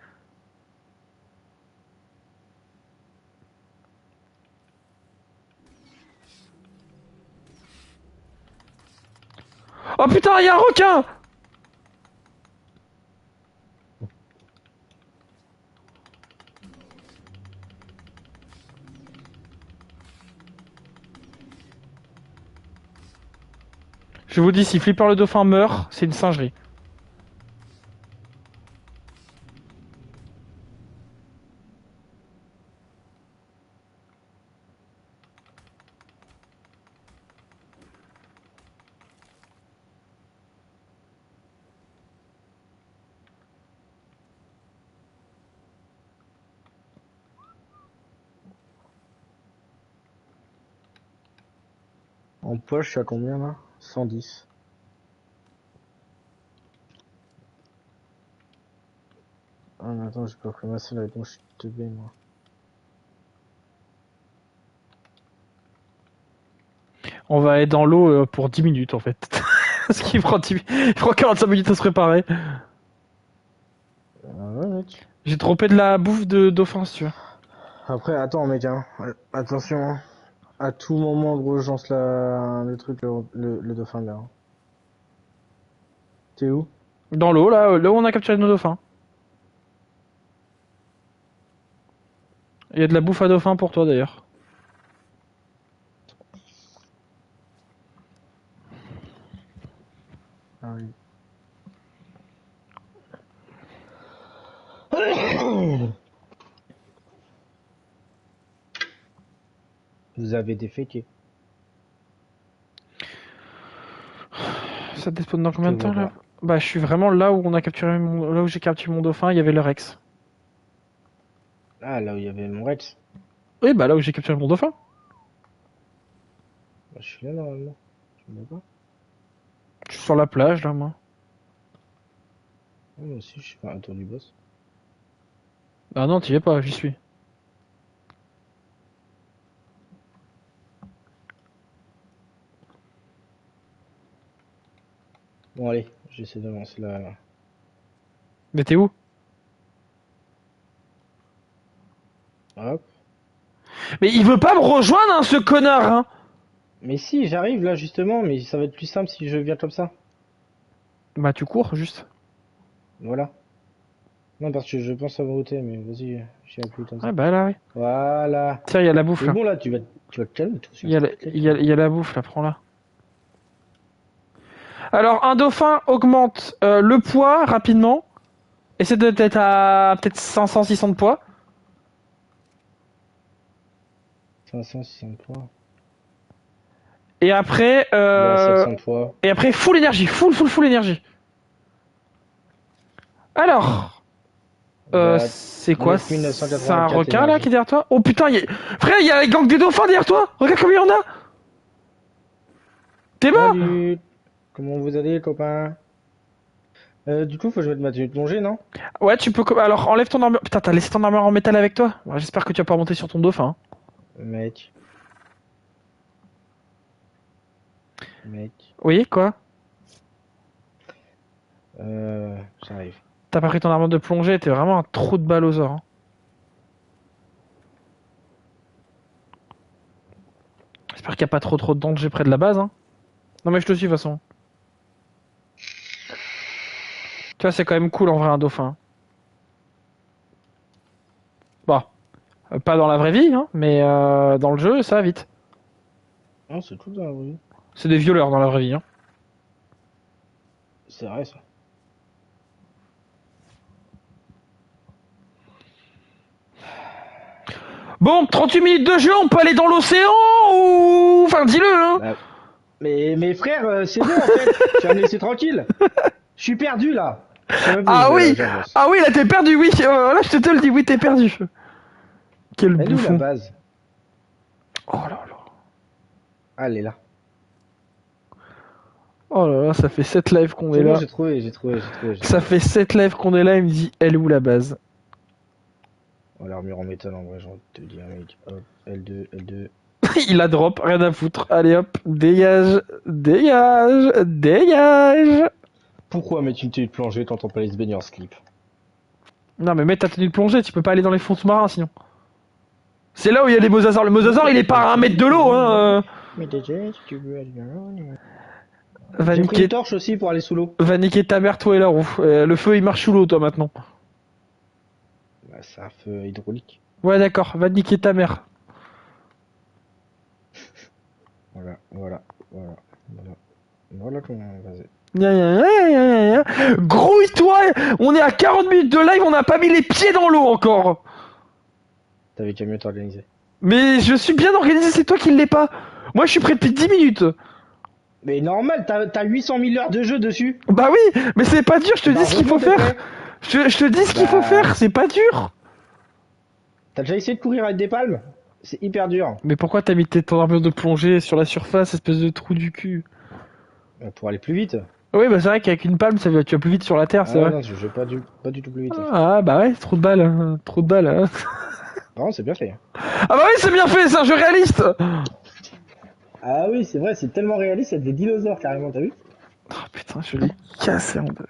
Oh putain, il y a un requin. Je vous dis, si Flipper le dauphin meurt, c'est une singerie. En poche, je suis à combien, là? 110. Ah, mais attends, j'ai pas pris ma selle avec moi, je suis teubé, moi. On va aller dans l'eau pour 10 minutes en fait. Parce qu'il prend, il prend 45 minutes à se préparer. Ouais, mec. J'ai trompé de la bouffe de dauphin si tu veux. Après, attends, mec, hein. Attention, hein. À tout moment, gros, je lance le truc, le dauphin là. Hein. T'es où? Dans l'eau, là où on a capturé nos dauphins. Il y a de la bouffe à dauphin pour toi d'ailleurs. Ah oui. Vous avez déféqué. Ça te spawn dans combien de Je temps vois là? pas. Bah je suis vraiment là où on a capturé là où j'ai capturé mon dauphin, il y avait le Rex. Ah, là où il y avait mon Rex. Oui bah là où j'ai capturé mon dauphin. Bah, je suis là normalement. Je me vois pas. Je suis sur la plage là moi. Ah, moi aussi, je suis pas un tour du boss. Ah non t'y es pas, j'y suis. Bon, allez, j'essaie de lancer la. Mais t'es où? Hop. Mais il veut pas me rejoindre hein, ce connard hein. Mais si, j'arrive là justement, mais ça va être plus simple si je viens comme ça. Bah tu cours juste. Voilà. Non, parce que je pense à voter, mais vas-y, je viens plus comme Ouais ça. bah là oui. Voilà. Tiens il y a la bouffe Mais là. bon, là, tu vas te calmer, tout Il y a il y a la bouffe là, prends-la. Alors un dauphin augmente le poids rapidement. Essaie d'être à peut-être 500-600 de poids. 500, 600 points. Et après, Il est à 700 fois. full énergie, full énergie. Alors, Il a c'est quoi? C'est un 9984 requin là énergie. qui est derrière toi? Oh putain, frère, il y a la gang des dauphins derrière toi. Regarde combien il y en a. T'es mort? Salut! Comment vous allez, copains? Du coup, faut que je mette ma tenue de plongée, non? Ouais, tu peux. Alors, enlève ton armure. Putain, t'as laissé ton armure en métal avec toi? Ouais, j'espère que tu vas pas monter sur ton dauphin. Mec. Mec. Oui, quoi? J'arrive. T'as pas pris ton armure de plongée, t'es vraiment un trou de balle aux ors. Hein. J'espère qu'il y a pas trop de danger près de la base. Hein. Non, mais je te suis de toute façon. Tu vois, c'est quand même cool en vrai un dauphin. Bon, pas dans la vraie vie, hein, mais dans le jeu, ça va vite. Oh, c'est tout ça, oui. C'est des violeurs dans la vraie vie. Hein. C'est vrai, ça. Bon, 38 minutes de jeu, on peut aller dans l'océan ou... Enfin, dis-le, hein. Bah, mais frère, c'est bon, en fait. Tu vas me laisser tranquille. Je suis perdu, là. Je sais même pas où Ah je vais, là, oui, j'avance. ah oui, là t'es perdu, oui. Là, je te le dis, oui, t'es perdu. Quel Elle est où, la bouffon. base? Oh là là. Ah, elle est là. Oh là là, ça fait 7 lives qu'on est C'est bon, là. j'ai trouvé. Ça fait 7 lives qu'on est là, il me dit, elle est où la base? Oh, l'armure en métal, en vrai, j'ai envie de te dire, mec. Hop, L2, L2. Il a drop, rien à foutre. Allez hop, dégage, dégage, dégage. Pourquoi mettre une tenue de plongée quand on peut aller se baigner en slip? Non mais mets ta tenue de plongée, tu peux pas aller dans les fonds sous-marins sinon. C'est là où il y a les mosasaures. Le mosasaure il est pas à 1 mètre de l'eau hein. Mais déjà, si tu veux aller Va J'ai pris une niquer, torche aussi pour aller sous l'eau. va niquer ta mère toi et la roue. Le feu il marche sous l'eau toi maintenant. Bah, c'est un feu hydraulique. Ouais d'accord, va niquer ta mère. Voilà, voilà, voilà, voilà. Voilà comment on va. Grouille-toi. On est à 40 minutes de live, on n'a pas mis les pieds dans l'eau encore. T'avais qu'à mieux t'organiser. Mais je suis bien organisé, c'est toi qui l'es pas. Moi je suis prêt depuis 10 minutes. Mais normal, t'as 800 000 heures de jeu dessus. Bah oui, mais c'est pas dur, je te Bah, dis ce qu'il faut heureusement, t'es faire. prêt. Je te dis ce qu'il faut Bah, faire, c'est pas dur. t'as déjà essayé de courir avec des palmes? C'est hyper dur. Mais pourquoi t'as mis ton armure de plongée sur la surface, espèce de trou du cul? Pour aller plus vite. Oui, bah c'est vrai qu'avec une palme, tu vas plus vite sur la terre, c'est Ah vrai. non, je vais pas du tout plus vite. Ah bah ouais, trop de balles, hein, trop de balles. Hein. Non, c'est bien fait. Ah bah oui, c'est bien fait, c'est un jeu réaliste. Ah oui, c'est vrai, c'est tellement réaliste, il y a des dinosaures carrément, t'as vu? Oh putain, je l'ai cassé en deux.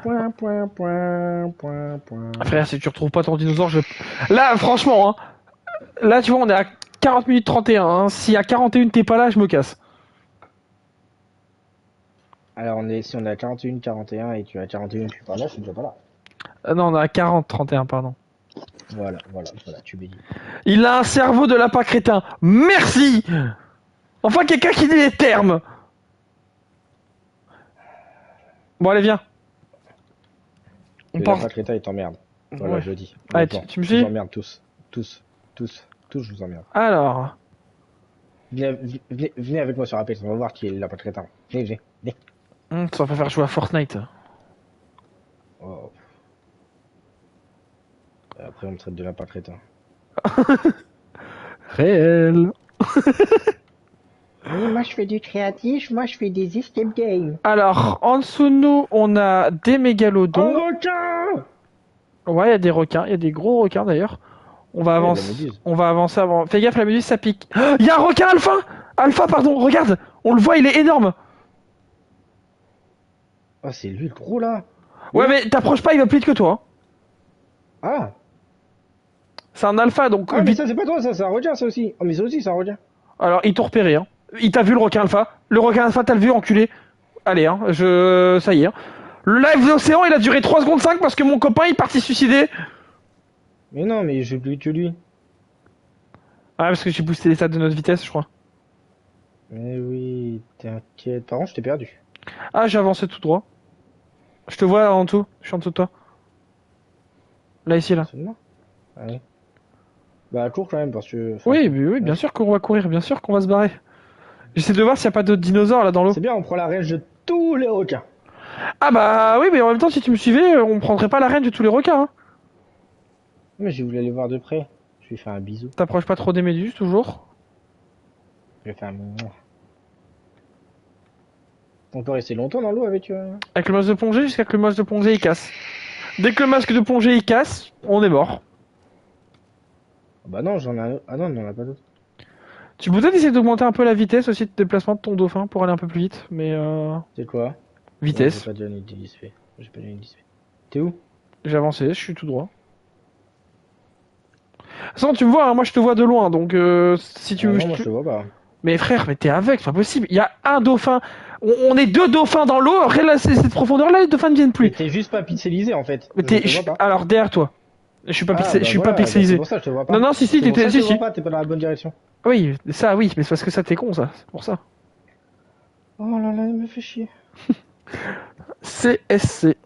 Point, point, point, point, point. Frère, si tu retrouves pas ton dinosaure, je... Là, franchement, hein, là tu vois, on est à 40 minutes 31. Hein. Si à 41 t'es pas là, je me casse. Alors si on est à 41, 41 et tu es à 41, tu parles là, je suis déjà pas là. Non, on est à 40, 31, pardon. Voilà, tu m'as dit. Il a un cerveau de lapin crétin. Merci. Enfin, quelqu'un qui dit les termes. Bon, allez, viens. On Le part. lapin crétin, il t'emmerde. Voilà, Ouais. je le dis. Allez, Honnêtement, tu me je vous suis emmerde tous. Tous, je vous emmerde. Alors. Venez avec moi sur Apex, on va voir qui est le lapin crétin. Venez. Ça va pas faire jouer à Fortnite. Oh. Après, on me traite de lapin crétin. Réel. Oui, moi je fais du créatif, moi je fais des escape games. Alors, en dessous de nous, on a des mégalodons. Oh, requin! Ouais, il y a des requins. Il y a des gros requins d'ailleurs. On va Ouais, avancer. la méduse. On va avancer avant. Fais gaffe, la méduse ça pique. Il y a un requin alpha. Alpha, pardon. Regarde. On le voit, il est énorme. Oh, c'est lui le gros là. Ouais, mais t'approches pas, il va plus vite que toi. Ah! C'est un alpha, donc Ah, mais vite. ça c'est pas toi, ça c'est un requin ça aussi. Oh, mais ça aussi c'est un requin. Alors, il t'a repéré. Hein. Il t'a vu le requin alpha. Le requin alpha, t'as le vu, enculé. Allez, hein. Ça y est. Hein. Le live de l'océan, il a duré 3 secondes 5 parce que mon copain il est parti se suicider. Mais non, mais je plus que lui. Ah, parce que j'ai boosté les stats de notre vitesse, je crois. Mais oui, t'inquiète. Par contre, je t'ai perdu. Ah, j'ai avancé tout droit. Je te vois en dessous. Je suis en dessous de toi. Là, ici, là. Seulement? Ah oui. Bah, cours quand même parce que. Enfin, Oui, oui, bien sûr qu'on va courir, bien sûr qu'on va se barrer. J'essaie de voir s'il n'y a pas d'autres dinosaures là dans l'eau. c'est bien, on prend la range de tous les requins. Ah bah oui, mais en même temps, si tu me suivais, on prendrait pas la reine de tous les requins. Hein. Mais j'ai voulu aller voir de près. Je lui fais un bisou. T'approches pas trop des méduses, toujours. Je lui fais un mouah. On peut rester longtemps dans l'eau avec. Avec le masque de plongée, jusqu'à que le masque de plongée il casse. Dès que le masque de plongée il casse, on est mort. Bah non, j'en ai un autre. Ah non, on en a pas d'autre. Tu peux peut-être essayer d'augmenter un peu la vitesse aussi de déplacement de ton dauphin pour aller un peu plus vite, mais C'est quoi? vitesse. J'ai pas déjà une idée fait. J'ai pas déjà une idée fait. T'es où? J'ai avancé, je suis tout droit. Sans, tu me vois, hein, moi je te vois de loin, donc si tu Ah veux. non, moi je te vois pas. Mais frère, mais t'es aveugle, c'est pas possible. Il y a un dauphin. On est 2 dauphins dans l'eau. Après là, cette profondeur-là, les dauphins ne viennent Mais plus. t'es juste pas pixelisé en fait. Mais Je te vois pas. Alors derrière toi. Je suis pas, Ah, je bah suis voilà, pas bah pixelisé. c'est pour ça que je te vois pas. Non, non, si, C'est pour ça que si, je te vois si. pas, t'es pas dans la bonne direction. Oui, ça, oui, mais c'est parce que ça t'es con, ça. C'est pour ça. Oh là là, il me fait chier. CSC.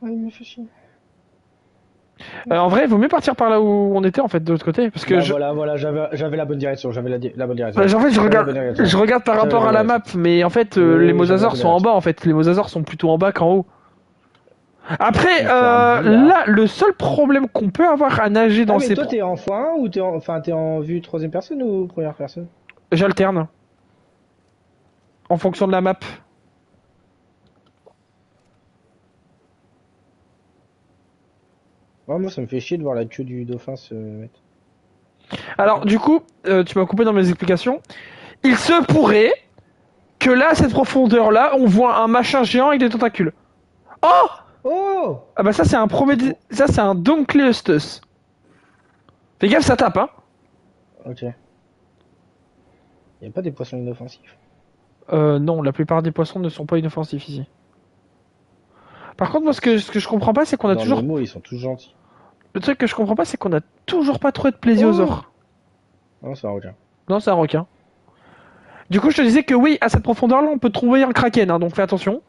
Oh, il me fait chier. En vrai, il vaut mieux partir par là où on était en fait, de l'autre côté, parce que Bah voilà, j'avais la bonne direction, j'avais la bonne direction. Bah, en fait, J'avais la bonne direction. je regarde par rapport à la map, mais en fait, Oui, les oui, mosasaures j'avais sont la en bas. En fait, les mosasaures sont plutôt en bas qu'en haut. Après, Mais c'est un boulard. là, le seul problème qu'on peut avoir à nager dans Ah mais ces toi t'es en x1 ou t'es en vue troisième personne ou première personne? j'alterne en fonction de la map. Ouais, moi ça me fait chier de voir la queue du dauphin se mettre. Alors, du coup, tu m'as coupé dans mes explications. Il se pourrait que là, à cette profondeur-là, on voit un machin géant avec des tentacules. Oh! Oh! Ah bah ça, c'est un ça, c'est un Doncleustus. Fais gaffe, ça tape, hein. Ok. Y'a pas des poissons inoffensifs? Non, la plupart des poissons ne sont pas inoffensifs ici. Par contre, moi, ce que je comprends pas, c'est qu'on a Dans toujours... les mots ils sont tous gentils. Le truc que je comprends pas, c'est qu'on a toujours pas trouvé de plésiosaure. Non, c'est un requin. Non, c'est un requin. Du coup, je te disais que oui, à cette profondeur-là, on peut trouver un kraken, hein, donc fais attention.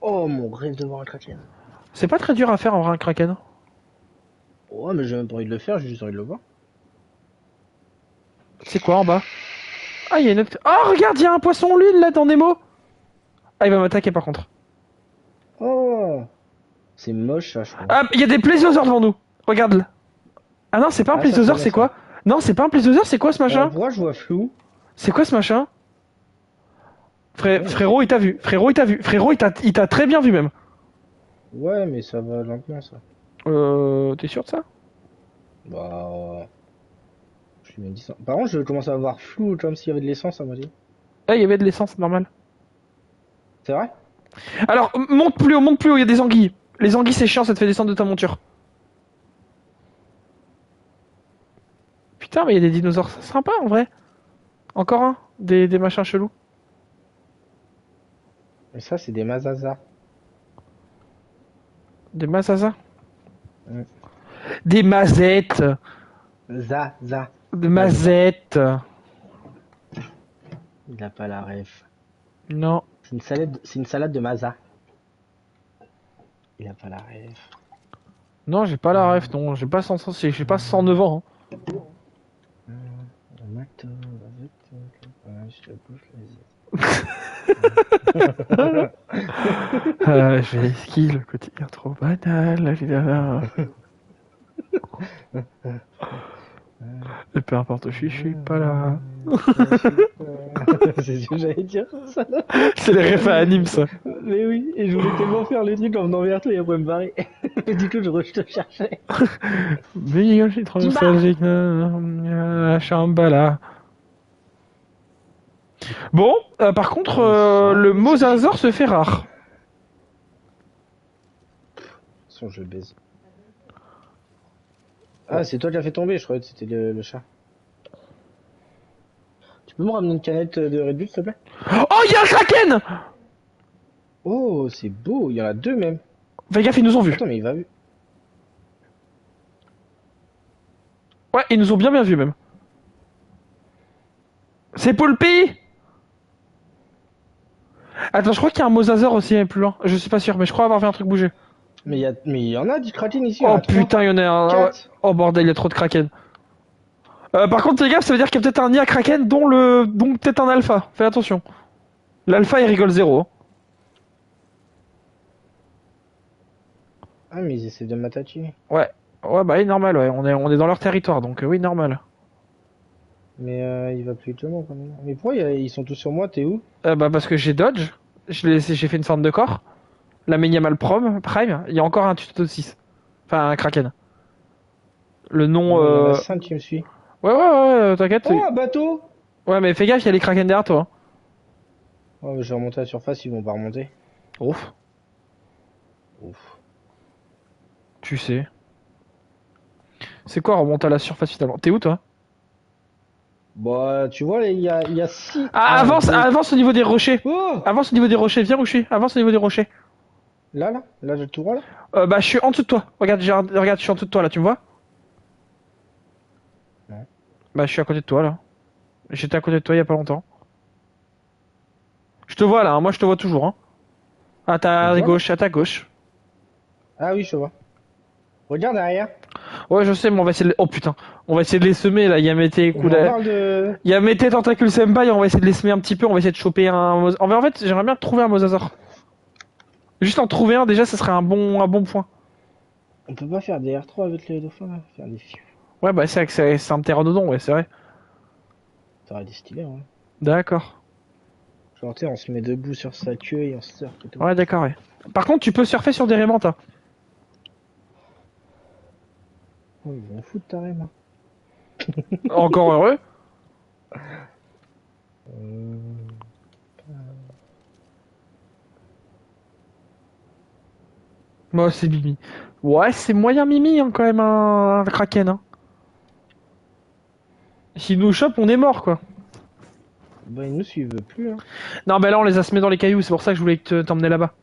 Oh mon rêve de voir un kraken. C'est pas très dur à faire en vrai un kraken. Ouais, mais j'ai même pas envie de le faire, j'ai juste envie de le voir. C'est quoi en bas? Ah, il y a une autre... Oh, regarde, il y a un poisson l'huile là dans Nemo. Ah, il va m'attaquer par contre. Oh! C'est moche ça, je trouve. Ah, il y a des plésiosaures devant nous. Regarde là. Ah non, c'est pas un Ah, plésiosaure, ça, c'est quoi? Non, c'est pas un plésiosaure, c'est quoi ce machin? Pourquoi je vois flou? C'est quoi ce machin? Ouais. Frérot, il t'a vu. Frérot, il t'a vu. Frérot, il t'a très bien vu même. Ouais, mais ça va lentement ça. T'es sûr de ça? Bah. Je lui ai dit ça. Par contre, je commence à avoir flou comme s'il y avait de l'essence à moitié. Ah, il y avait de l'essence, c'est normal. C'est vrai? Alors, monte plus haut, il y a des anguilles. Les anguilles, c'est chiant, ça te fait descendre de ta monture. Putain, mais il y a des dinosaures sympas en vrai. Encore un, des machins chelous. Et ça, c'est des mazazas. Des mazazas? Mm. Des mazettes. Za. Des mazettes. Il a pas la ref. Non. C'est une salade de maza. Il a pas la ref. Non, j'ai pas la ref, non. J'ai pas 109 ans. Je vais esquiver le quotidien trop banal, évidemment. Et peu importe où je suis pas là. C'est ce que j'allais dire, ça. C'est les refs à anime, ça. Mais oui, et je voulais tellement faire le truc en venant vers toi et après me barrer. Et du coup, je te cherchais. Mais je suis trop nostalgique. Shambhala. Bon, par contre, le mosasaur se fait rare. Son je baise. Ah, c'est toi qui as fait tomber, je croyais que c'était le chat. Tu peux me ramener une canette de Red Bull, s'il te plaît? Oh, il y a un kraken! Oh, c'est beau, il y en a deux même. Fais gaffe, ils nous ont vus. Attends, mais il va vu. Ouais, ils nous ont bien vus même. C'est Poulpi! Attends, je crois qu'il y a un mosasaur aussi plus loin. Je suis pas sûr, mais je crois avoir vu un truc bouger. Mais il y en a du kraken ici. Oh putain, il y en a un. Ouais. Oh bordel, il y a trop de kraken. Par contre, fais gaffe, ça veut dire qu'il y a peut-être un IA kraken dont peut-être un alpha. Fais attention. L'alpha il rigole zéro. Ah, mais ils essaient de m'attaquer. Ouais. Ouais, bah oui, normal, ouais. On est dans leur territoire, donc oui, normal. Mais il va plus vite que moi quand même. Mais pourquoi ils sont tous sur moi? T'es où? Bah parce que j'ai dodge. J'ai fait une forme de corps. La Minimal Prime. Il y a encore un tuto de 6. Enfin, un kraken. Le nom. Il y en a 5 qui me suit. Ouais, t'inquiète. Oh, un bateau! Ouais, mais fais gaffe, il y a les kraken derrière toi. Oh, je vais remonter à la surface, ils vont pas remonter. Ouf. Tu sais. C'est quoi remonter à la surface finalement? T'es où toi? Bah, tu vois, il y a 6. Ah, avance au niveau des rochers. Oh! Avance au niveau des rochers, viens où je suis. Avance au niveau des rochers. Là, j'ai tout droit là? Bah, je suis en dessous de toi. Regarde, je suis en dessous de toi là, tu me vois? Non. Bah, je suis à côté de toi là. J'étais à côté de toi il y a pas longtemps. Je te vois là, hein. Moi je te vois toujours. Hein. À ta gauche, à ta gauche. Ah oui, je vois. Regarde derrière. Ouais, je sais, mais on va essayer de... Oh putain, on va essayer de les semer là. Il y a Mété, On parle de... Il y a Mété Tentacule Senpai, on va essayer de les semer un petit peu. On va essayer de choper un. En fait, j'aimerais bien trouver un mosasaur. Juste en trouver un, déjà, ça serait un bon point. On peut pas faire des R3 avec les dauphins là? Faire des fious. Ouais, bah c'est vrai que c'est un ptéranodon, ouais, c'est vrai. Ça aurait été stylé, hein. D'accord. Genre, tu sais, on se met debout sur sa queue et on se surfe et tout. Ouais, d'accord, ouais. Par contre, tu peux surfer sur des rémantes. Hein. Oh, ils vont foutre ta rêve, hein. Encore heureux. Moi, c'est Mimi. Ouais, c'est moyen Mimi, hein, quand même, un kraken. Hein. S'il nous chope, on est mort, quoi. Bah, ils nous suivent plus, hein. Non, bah là, on les a semés dans les cailloux, c'est pour ça que je voulais t'emmener là-bas.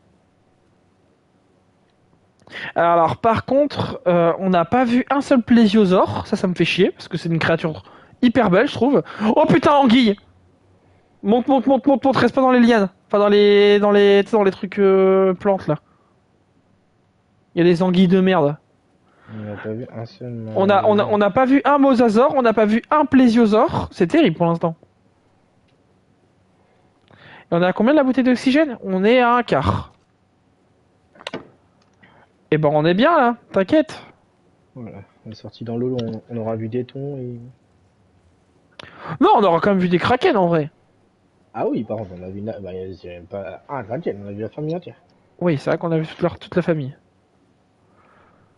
Alors, par contre, on n'a pas vu un seul plésiosaure. Ça me fait chier, parce que c'est une créature hyper belle, je trouve. Oh putain, anguille! Monte, reste pas dans les lianes. Enfin, dans les trucs plantes, là. Il y a des anguilles de merde. On n'a pas vu un seul. On n'a pas vu un mosasaure, on n'a pas vu un plésiosaure. C'est terrible pour l'instant. Et on est à combien de la bouteille d'oxygène? On est à un quart. Et ben on est bien là, t'inquiète. Voilà, on est sorti dans l'eau, on aura vu des thons et... Non, on aura quand même vu des kraken en vrai. Ah oui, par contre, on a vu... Bah, c'est même pas un kraken, on a vu la famille entière. Oui, c'est vrai qu'on a vu toute la famille.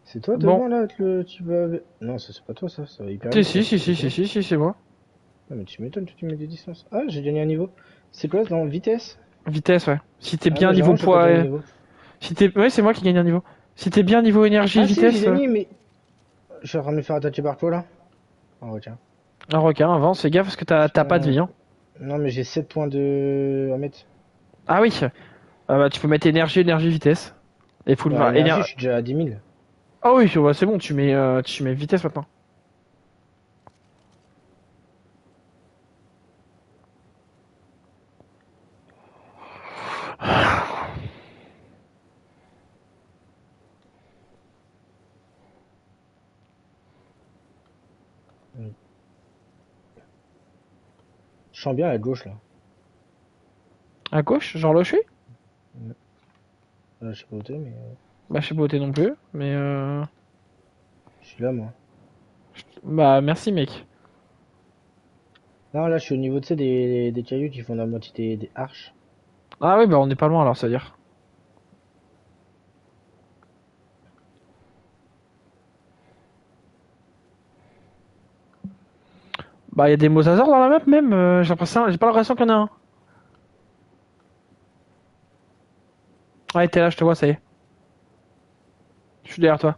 C'est toi devant là, tu vas... Non, ça c'est pas toi ça va hyper vite. Si, c'est moi. Ah mais tu m'étonnes, tu mets des distances. Ah, j'ai gagné un niveau. C'est quoi dans vitesse? Vitesse, ouais. Si t'es bien niveau poids... Si t'es... Ouais, c'est moi qui gagne un niveau. Si t'es bien niveau énergie, vitesse... Si, j'ai gagné, mais... Je suis en train de me faire attaquer par quoi là? Un requin. Un requin, avance, fais gaffe parce que t'as pas de vie. Hein. Non mais j'ai 7 points de... à mettre. Ah oui. Ah bah tu peux mettre énergie, énergie, vitesse. Et full Bah, énergie, éner- je suis déjà à 10 000. Ah oui, bah, c'est bon, tu mets vitesse maintenant. Je sens bien à gauche là. À gauche, genre là où je suis? Je sais pas où t'es, mais Bah je sais pas où t'es non plus, mais je suis là moi. bah merci mec. Non, là je suis au niveau, tu sais, des cailloux qui font la moitié des arches. Ah oui, bah on est pas loin alors, c'est-à-dire. Bah y a des mosasaures dans la map même, j'ai pas l'impression qu'il y en a un. Ouais, t'es là, je te vois, ça y est. Je suis derrière toi.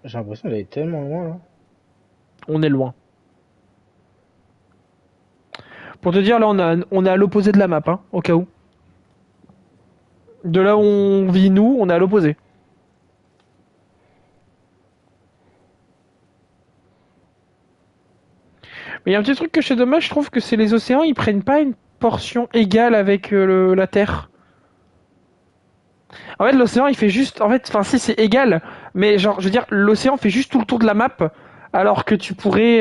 J'ai l'impression d'aller tellement loin là. On est loin. Pour te dire, là on est à l'opposé de la map, hein, au cas où. De là où on vit nous, on est à l'opposé. Mais il y a un petit truc que je trouve dommage, je trouve que c'est les océans, ils prennent pas une portion égale avec la Terre. En fait, l'océan, il fait juste. En fait, enfin, si, c'est égal. Mais, genre, je veux dire, l'océan fait juste tout le tour de la map. Alors que tu pourrais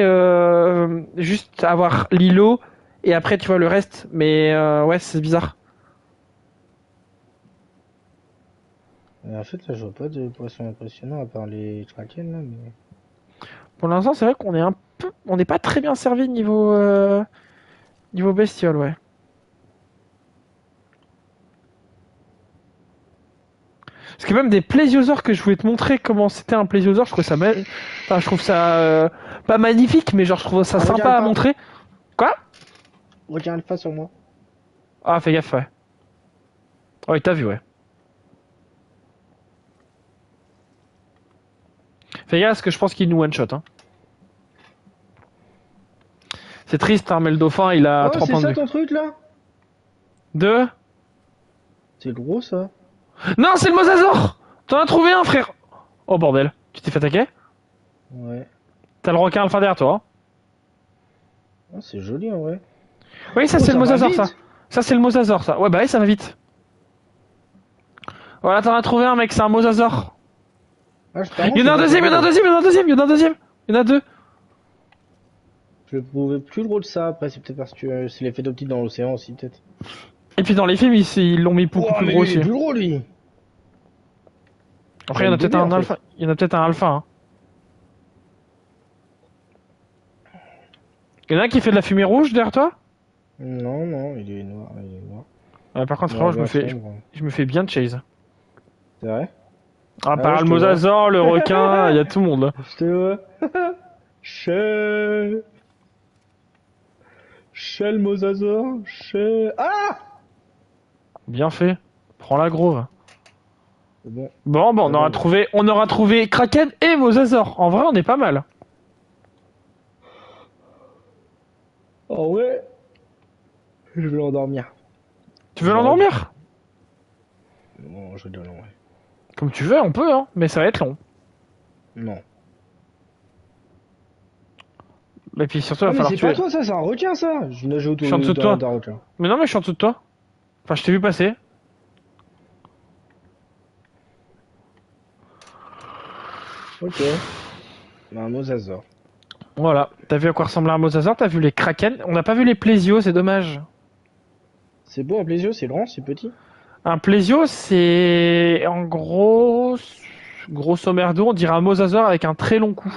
juste avoir l'îlot. Et après, tu vois le reste. Mais, ouais, c'est bizarre. Mais en fait, là je vois pas de poissons impressionnants à part les kraken là, mais. Pour l'instant, c'est vrai qu'on est un peu. On n'est pas très bien servi niveau bestiole, ouais. Parce que même des plésiosaures que je voulais te montrer comment c'était un plésiosaure, je trouve ça. Enfin, je trouve ça. Pas magnifique, mais genre, je trouve ça Ah, regarde sympa à Alpha! montrer. Quoi? Regarde Alpha sur moi! Ah, fais gaffe, ouais. Oh, il t'a vu, ouais. Fais gaffe, parce que je pense qu'il nous one-shot, hein. C'est triste, hein, mais le dauphin, il a Oh, 3 c'est points de ça vue. ton truc là? 2. C'est gros ça! Non, c'est le mosasaure. T'en as trouvé un, frère. Oh, bordel. Tu t'es fait attaquer? Ouais. T'as le requin alpha derrière toi, hein. Oh, c'est joli en vrai. Oui, ça, Oh, c'est le ça va mosasaure, ça. vite! Ça, c'est le mosasaure, ça. Ouais, bah oui, ça va vite. Voilà, t'en as trouvé un, mec, c'est un mosasaure. Ah, par contre, Il je y en peux a un pas deuxième, il y en a un sauver. deuxième, il y en a un deuxième, il y en a un deuxième. Il y en a deux. Je trouvais plus drôle ça. Après, c'est peut-être parce que c'est l'effet d'optique dans l'océan aussi, peut-être. Et puis dans les films, ils l'ont mis beaucoup Ouah, plus mais gros lui, il aussi. est plus gros lui! Après, il y en J'aime a peut-être bébé en un fait. alpha. Il y en a peut-être un alpha, hein. Il y en a un qui fait de la fumée rouge derrière toi? Non, non, il est noir, il est noir. Par contre, Noir, frérot, blanc, sombre. je me fais bien de chase. C'est vrai? À Ah ouais, part je le te vois. mosasaure, le requin, il y a tout le monde, là. Je te vois. Shell. Shell Mosasaur. Shell. Ah! Bien fait. Prends la grove. C'est bon. Bon, bah, Ah bon. on aura trouvé Kraken et mosasaure. En vrai, on est pas mal. Oh ouais. Je vais l'endormir. Tu veux l'endormir? Non, je dois l'endormir. Comme tu veux, on peut, hein. Mais ça va être long. Non. Et puis surtout, il Ah va mais falloir c'est pas tuer. toi ça, c'est un requin ça. Je nageais Je autour suis en dessous de d'un toi. requin. Mais non, mais je suis en dessous de toi. Enfin, je t'ai vu passer. Ok. Un mosasaure. Voilà. T'as vu à quoi ressemble un mosasaure? T'as vu les Kraken? On n'a pas vu les plésios, c'est dommage. C'est beau un plaisir, c'est grand, c'est petit. Un plésio, c'est en gros, grosso merdo, on dirait un mosasaure avec un très long cou.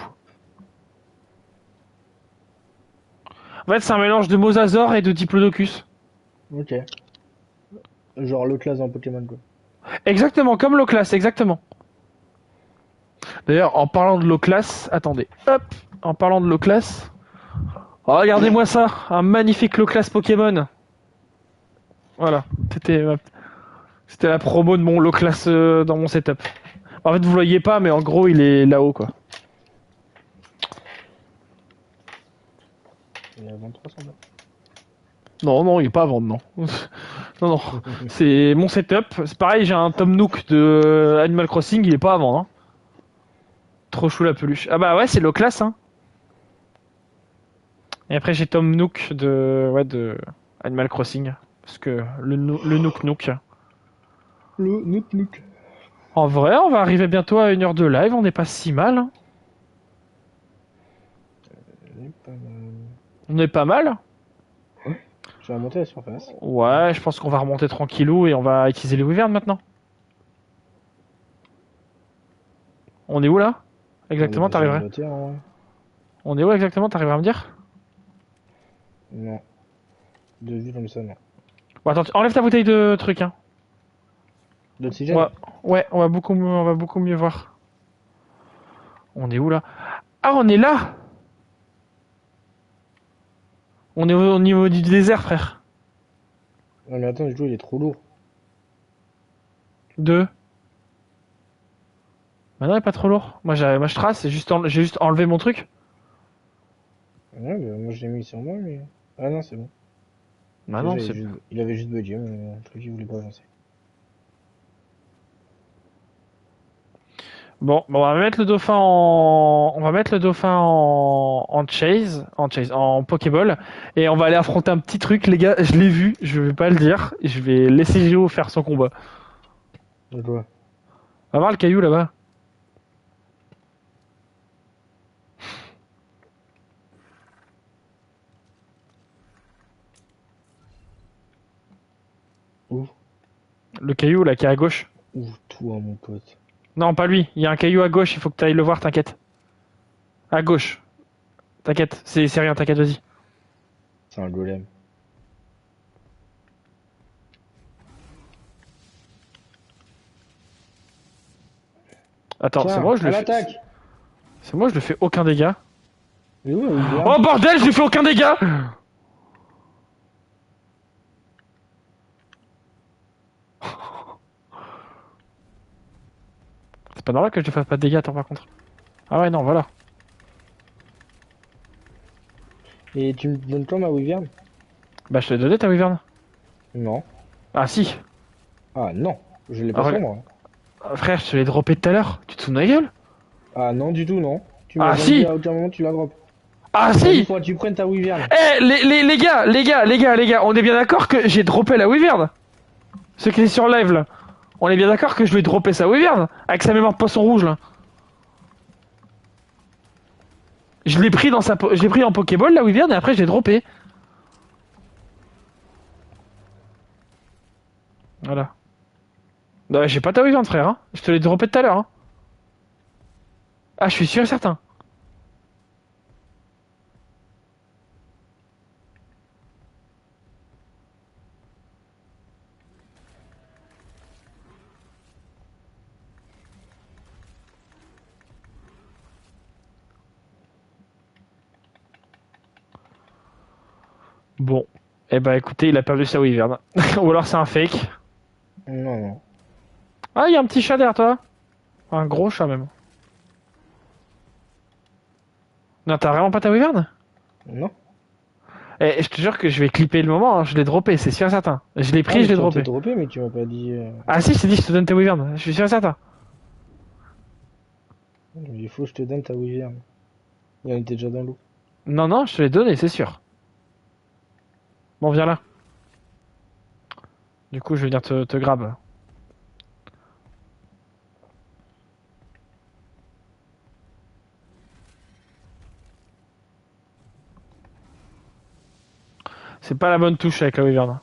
En fait, c'est un mélange de mosasaure et de diplodocus. Ok. Genre le classe dans Pokémon quoi. Exactement, comme l'Oclas, exactement. D'ailleurs, en parlant de l'Oclas, attendez, hop, en parlant de l'Oclas, oh, regardez-moi ça, un magnifique Loclas Pokémon. Voilà, c'était la promo de mon Loclas dans mon setup. En fait, vous voyez pas, mais en gros, il est là-haut, quoi. 300 balles. Non, non, il est pas à vendre, non. Non, non. C'est mon setup. C'est pareil, j'ai un Tom Nook de Animal Crossing, il est pas à vendre. Hein. Trop chou la peluche. Ah bah ouais, c'est low class, hein. Et après, j'ai Tom Nook de Animal Crossing. Parce que le Nook Nook. Le Nook. En vrai, on va arriver bientôt à 1 heure de live, on n'est pas si mal. Hein. Pas mal. On est pas mal. Je vais remonter à la surface. Ouais, je pense qu'on va remonter tranquillou et on va utiliser les wyverns maintenant. On est où là? Exactement, t'arriverais? On est où exactement, t'arriverais à me dire? Non. De vue comme ça, non. Bon, attends, enlève ta bouteille de truc, hein. D'oxygène? Ouais, on va beaucoup mieux voir. On est où là? Ah, on est là! On est au niveau du désert, frère. Non mais attends, le jeu il est trop lourd. Deux. Bah non, il est pas trop lourd. Moi, je trace, j'ai juste enlevé mon truc. Ouais, bah, moi je l'ai mis sur moi, mais. Ah non, c'est bon. Bah non, c'est... Il avait juste bugué, mais le truc il voulait pas avancer. Bon, on va mettre le dauphin en... On va mettre le dauphin en Pokéball. Et on va aller affronter un petit truc, les gars. Je l'ai vu, je vais pas le dire. Je vais laisser Géo faire son combat. De quoi? Va voir le caillou là-bas. Où? Le caillou là qui est à gauche. Où toi, mon pote? Non, pas lui. Il y a un caillou à gauche, il faut que tu ailles le voir, t'inquiète. À gauche. T'inquiète, c'est rien, t'inquiète, vas-y. C'est un golem. Attends, Tiens, c'est moi, je à le fais. l'attaque! C'est moi, je le fais aucun dégât. Mais ouais, oui, Oh bordel, je lui fais aucun dégât! C'est pas normal que je te fasse pas de dégâts, attends, par contre. Ah ouais, non, voilà. Et tu me donnes quand ma wyvern? Bah, je te l'ai donné ta wyvern. Non. Ah si. Ah non, je l'ai Ah, pas sur moi. frère, je te l'ai droppé tout à l'heure. Tu te fous de ma gueule? Ah non, du tout, non. Tu Ah m'as jamais dit si. à aucun moment tu la drops. Ah Vas-y, si. faut que tu prennes ta wyvern. Eh, les gars, on est bien d'accord que j'ai droppé la wyvern? Ceux qui est sur live là. On est bien d'accord que je lui ai droppé sa wyvern avec sa mémoire de poisson rouge là. Je l'ai pris je l'ai pris en Pokéball la wyvern et après je l'ai droppé. Voilà. Non, j'ai pas ta wyvern frère, hein. Je te l'ai droppé tout à l'heure. Hein. Ah, je suis sûr et certain. Bon. Eh bah écoutez, il a perdu sa wyvern. Ou alors c'est un fake. Non, non. Ah, il y a un petit chat derrière toi. Un gros chat même. Non, t'as vraiment pas ta wyvern? Non. Eh, je te jure que je vais clipper le moment, hein. Je l'ai droppé, c'est sûr et certain. Je l'ai pris, je l'ai droppé. droppé, mais tu m'as pas dit. Ah si, je t'ai dit, je te donne ta wyvern. Je suis sûr et certain. Il faut que je te donne ta wyvern. Il en était déjà dans l'eau. Non, non, je te l'ai donné, c'est sûr. Bon, viens là. Du coup, je vais venir te grab. C'est pas la bonne touche avec la wyvern.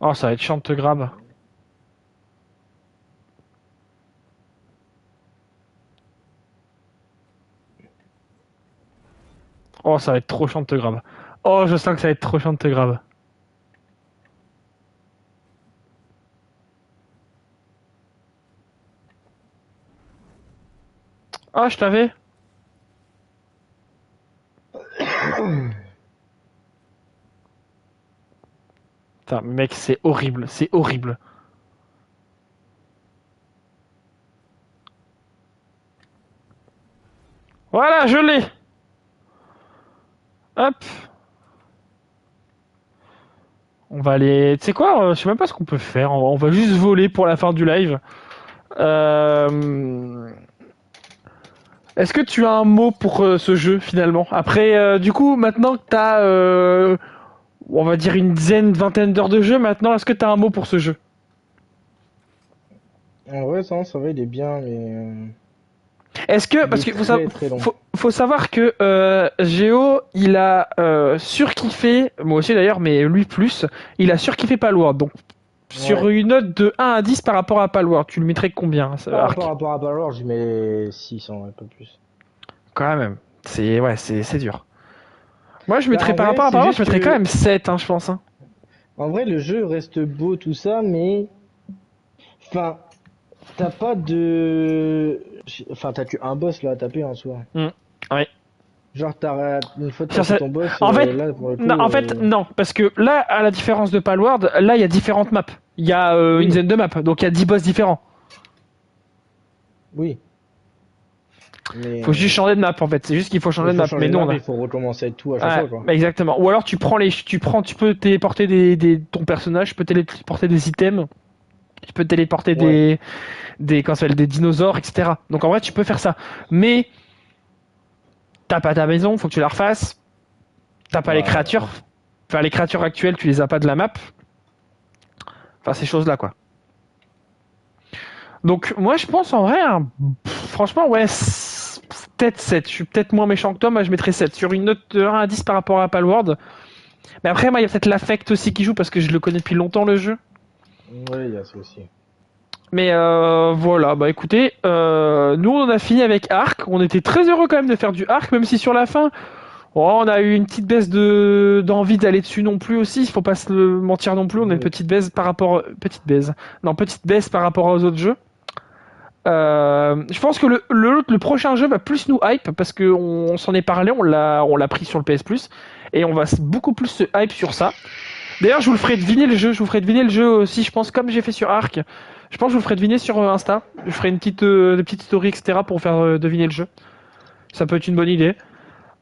Oh, ça va être chiant de te grab. Oh, ça va être trop chiant de te grab. Oh, je sens que ça va être trop chiant de te grab. Oh, je t'avais. Putain, mec, c'est horrible, c'est horrible. Voilà, je l'ai. Hop. On va aller. Tu sais quoi? Je sais même pas ce qu'on peut faire. On va juste voler pour la fin du live. Euh... Est-ce que tu as un mot pour ce jeu finalement? Après, du coup, maintenant que t'as, on va dire une dizaine, vingtaine d'heures de jeu, maintenant, est-ce que t'as un mot pour ce jeu? En vrai, ça va, il est bien, mais Est-ce que, il parce est qu'il très très long. faut savoir que Géo, il a surkiffé, moi aussi d'ailleurs, mais lui plus, il a surkiffé Palworld. Donc, sur Ouais. une note de 1 à 10 par rapport à Palworld, tu le mettrais combien, Par Arc? rapport à Balor, je mets 600, ouais, pas plus. Quand même. C'est dur. Moi, je Bah, mettrais en par vrai, rapport à c'est Palworld, je juste mettrais quand que, même 7, hein, je pense. Hein. en vrai, le jeu reste beau, tout ça, mais, enfin, t'as pas de, enfin, t'as que un boss là à taper en soi. Mm. Ouais. Genre, une fois que t'as Sur fait ce- ton boss, En fait, là, pour le non, coup, non, parce que là, à la différence de Palworld, là, il y a différentes maps. Il y a une oui, dizaine de maps, donc il y a 10 boss différents. oui, mais, Faut juste changer de map, en fait. C'est juste qu'il faut changer il de faut map. Mais changer de nous, map on et a. il faut recommencer tout à chaque Ouais, fois, quoi. exactement. Ou alors tu peux téléporter ton personnage, tu peux téléporter des items, tu peux téléporter Ouais, comment ça s'appelle, des dinosaures, etc. Donc en vrai, tu peux faire ça. Mais t'as pas ta maison, faut que tu la refasses. T'as pas les ouais. créatures. Enfin, les créatures actuelles, tu les as pas de la map. Enfin, ces choses-là, quoi. Donc, moi, je pense en vrai, franchement, ouais, peut-être 7. Je suis peut-être moins méchant que toi, moi, je mettrais 7. Sur une note de 1 à 10 par rapport à Palworld. Mais après, moi, il y a peut-être l'affect aussi qui joue parce que je le connais depuis longtemps, le jeu. Ouais, il y a ça aussi. Mais voilà, bah écoutez, nous on a fini avec Arc. On était très heureux quand même de faire du Arc, même si sur la fin, oh, on a eu une petite baisse d'envie d'aller dessus non plus aussi. Il faut pas se le mentir non plus. On a une Oui. petite baisse par rapport, petite baisse par rapport aux autres jeux. Je pense que le prochain jeu va plus nous hype parce que on s'en est parlé, on l'a pris sur le PS Plus et on va beaucoup plus se hype sur ça. D'ailleurs, je vous le ferai deviner le jeu. Je vous ferai deviner le jeu aussi. Je pense comme j'ai fait sur Arc. Je pense que je vous le ferai deviner sur Insta. Je ferai des petites stories, etc. pour faire deviner le jeu. Ça peut être une bonne idée.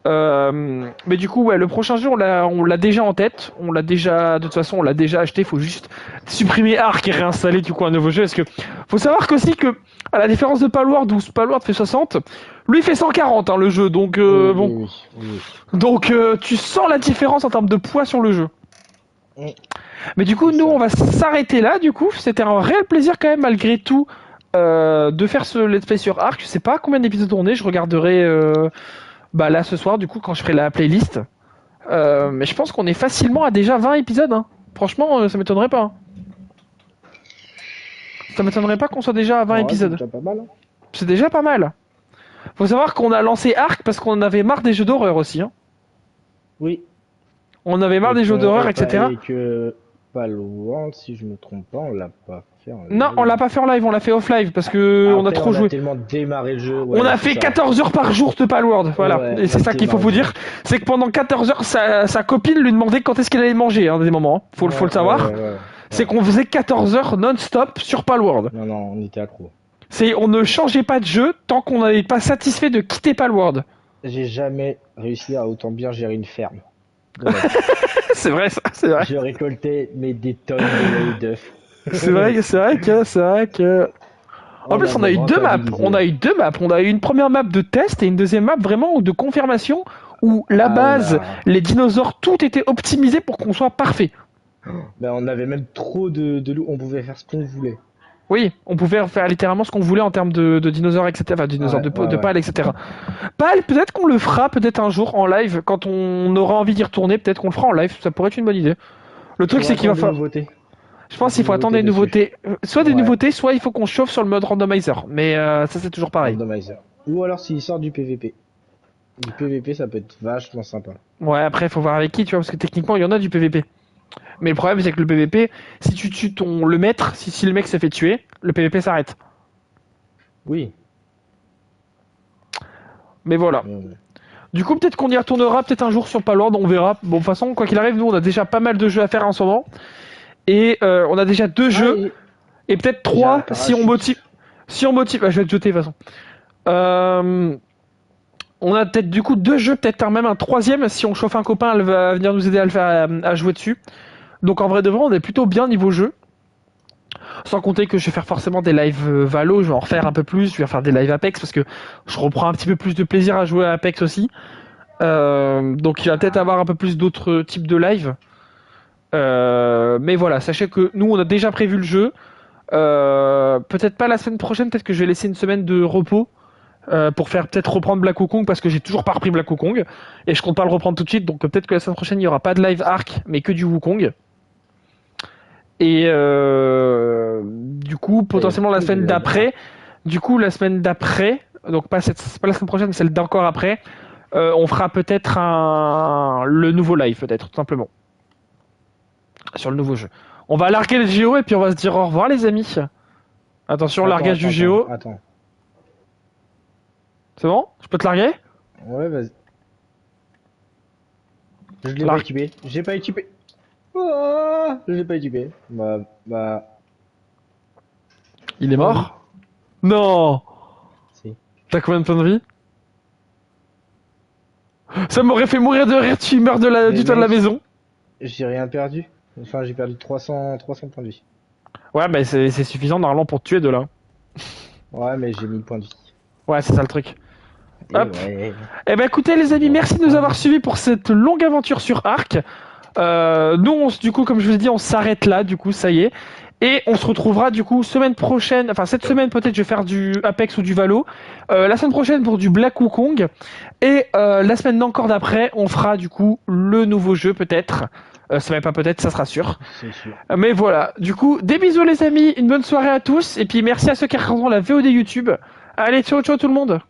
Mais du coup, ouais, le prochain jeu, on l'a déjà en tête. On l'a déjà, de toute façon, on l'a déjà acheté. Faut juste supprimer Arc et réinstaller du coup un nouveau jeu. Parce que faut savoir qu'aussi que, à la différence de Palworld où Palworld fait 60, lui il fait 140 hein, le jeu. Donc Oui, bon, oui, oui, donc tu sens la différence en termes de poids sur le jeu. oui. Mais du coup, C'est nous, ça. on va s'arrêter là. Du coup, c'était un réel plaisir quand même, malgré tout, de faire ce let's play sur Arc. Je sais pas combien d'épisodes on est. Je regarderai bah, là ce soir, du coup, quand je ferai la playlist. Mais je pense qu'on est facilement à déjà 20 épisodes. Hein. Franchement, ça m'étonnerait pas. Hein. Ça m'étonnerait pas qu'on soit déjà à 20 Ouais, c'est épisodes. déjà pas mal, hein. C'est déjà pas mal. Faut savoir qu'on a lancé Arc parce qu'on avait marre des jeux d'horreur aussi. Hein. Oui. On avait marre des jeux d'horreur, etc. Et que Palworld, si je me trompe pas, on l'a pas fait en Non, on live. l'a pas fait en live, on l'a fait off live parce que on a Après, trop on a joué. tellement démarré le jeu, On ouais, a c'est fait ça. 14 heures par jour de Palworld, voilà. Ouais, Et on c'est a ça qu'il faut démarré vous le jeu. dire. C'est que pendant 14 heures, sa copine lui demandait quand est-ce qu'elle allait manger, hein, des moments. Hein. Faut le Ouais, ouais, savoir. ouais, ouais. C'est Ouais. qu'on faisait 14 heures non-stop sur Palworld. Non, non, on était accro. On ne changeait pas de jeu tant qu'on n'avait pas satisfait de quitter Palworld. J'ai jamais réussi à autant bien gérer une ferme de ma vie. C'est vrai, ça, c'est vrai. Je récoltais mais des tonnes de d'œufs. C'est vrai que. En plus, on a eu deux maps. On a eu deux maps. On a eu une première map de test et une deuxième map vraiment de confirmation où la Ah, base, les dinosaures, tout était optimisé pour qu'on soit parfait. ben, on avait même trop de loups, on pouvait faire ce qu'on voulait. Oui, on pouvait faire littéralement ce qu'on voulait en termes de dinosaures, etc. Enfin, dinosaures Ouais, ouais, de ouais. pales, etc. Pales, peut-être qu'on le fera peut-être un jour en live quand on aura envie d'y retourner. Peut-être qu'on le fera en live. Ça pourrait être une bonne idée. Le truc, c'est qu'il va Des falloir. nouveautés. Je pense Des qu'il faut attendre des nouveautés dessus. nouveautés. Soit des Ouais, nouveautés, soit il faut qu'on chauffe sur le mode randomizer. Mais ça, c'est toujours pareil. randomizer. Ou alors s'il sort du PVP. Du PVP, ça peut être vachement sympa. Ouais, après, il faut voir avec qui, tu vois, parce que techniquement, il y en a du PVP. Mais le problème, c'est que le PVP, si tu tues le maître, si le mec s'est fait tuer, le PVP s'arrête. Oui. Mais voilà. Du coup, peut-être qu'on y retournera peut-être un jour sur Palworld, on verra. Bon, de toute façon, quoi qu'il arrive, nous, on a déjà pas mal de jeux à faire en ce moment. Et on a déjà 2 jeux, et peut-être 3 si on motive. Si on motive, je vais te jeter de toute façon. On a peut-être du coup 2 jeux, peut-être même un 3e si on chauffe un copain, elle va venir nous aider à le faire à jouer dessus. Donc en vrai de vrai, on est plutôt bien niveau jeu. Sans compter que je vais faire forcément des lives Valo, je vais en refaire un peu plus, je vais faire des lives Apex parce que je reprends un petit peu plus de plaisir à jouer à Apex aussi. Donc il va peut-être avoir un peu plus d'autres types de lives. Mais voilà, sachez que nous on a déjà prévu le jeu. Peut-être pas la semaine prochaine, peut-être que je vais laisser une semaine de repos pour faire peut-être reprendre Black Wukong parce que j'ai toujours pas repris Black Wukong et je compte pas le reprendre tout de suite. Donc peut-être que la semaine prochaine il y aura pas de live Arc mais que du Wukong. Et du coup, potentiellement la semaine d'après, donc pas la semaine prochaine, mais celle d'encore après, on fera peut-être le nouveau live, peut-être, tout simplement. Sur le nouveau jeu. On va larguer le Géo et puis on va se dire au revoir, les amis. Attention, largage du Géo. Attends. C'est bon? Je peux te larguer? Ouais, vas-y. Je l'ai pas équipé. J'ai pas équipé. Oh, je l'ai pas équipé. Bah. Il est mort? Non! Si. T'as combien de points de vie? Ça m'aurait fait mourir de rire, tu meurs du toit de la maison. J'ai rien perdu. Enfin, j'ai perdu 300 points de vie. Ouais, bah c'est suffisant normalement pour te tuer de là. Ouais, mais j'ai 1000 points de vie. Ouais, c'est ça le truc. Hop. Ouais. Eh ben écoutez les amis, merci de nous avoir suivis pour cette longue aventure sur Arc. Nous, du coup, comme je vous ai dit, on s'arrête là, du coup, ça y est. Et on se retrouvera du coup semaine prochaine, enfin cette semaine peut-être je vais faire du Apex ou du Valo. La semaine prochaine pour du Black Wukong. Et la semaine d'encore d'après, on fera du coup le nouveau jeu peut-être. Ça va pas peut-être, ça sera sûr. C'est sûr. Mais voilà, du coup, des bisous les amis, une bonne soirée à tous. Et puis merci à ceux qui regarderont la VOD YouTube. Allez, ciao ciao tout le monde.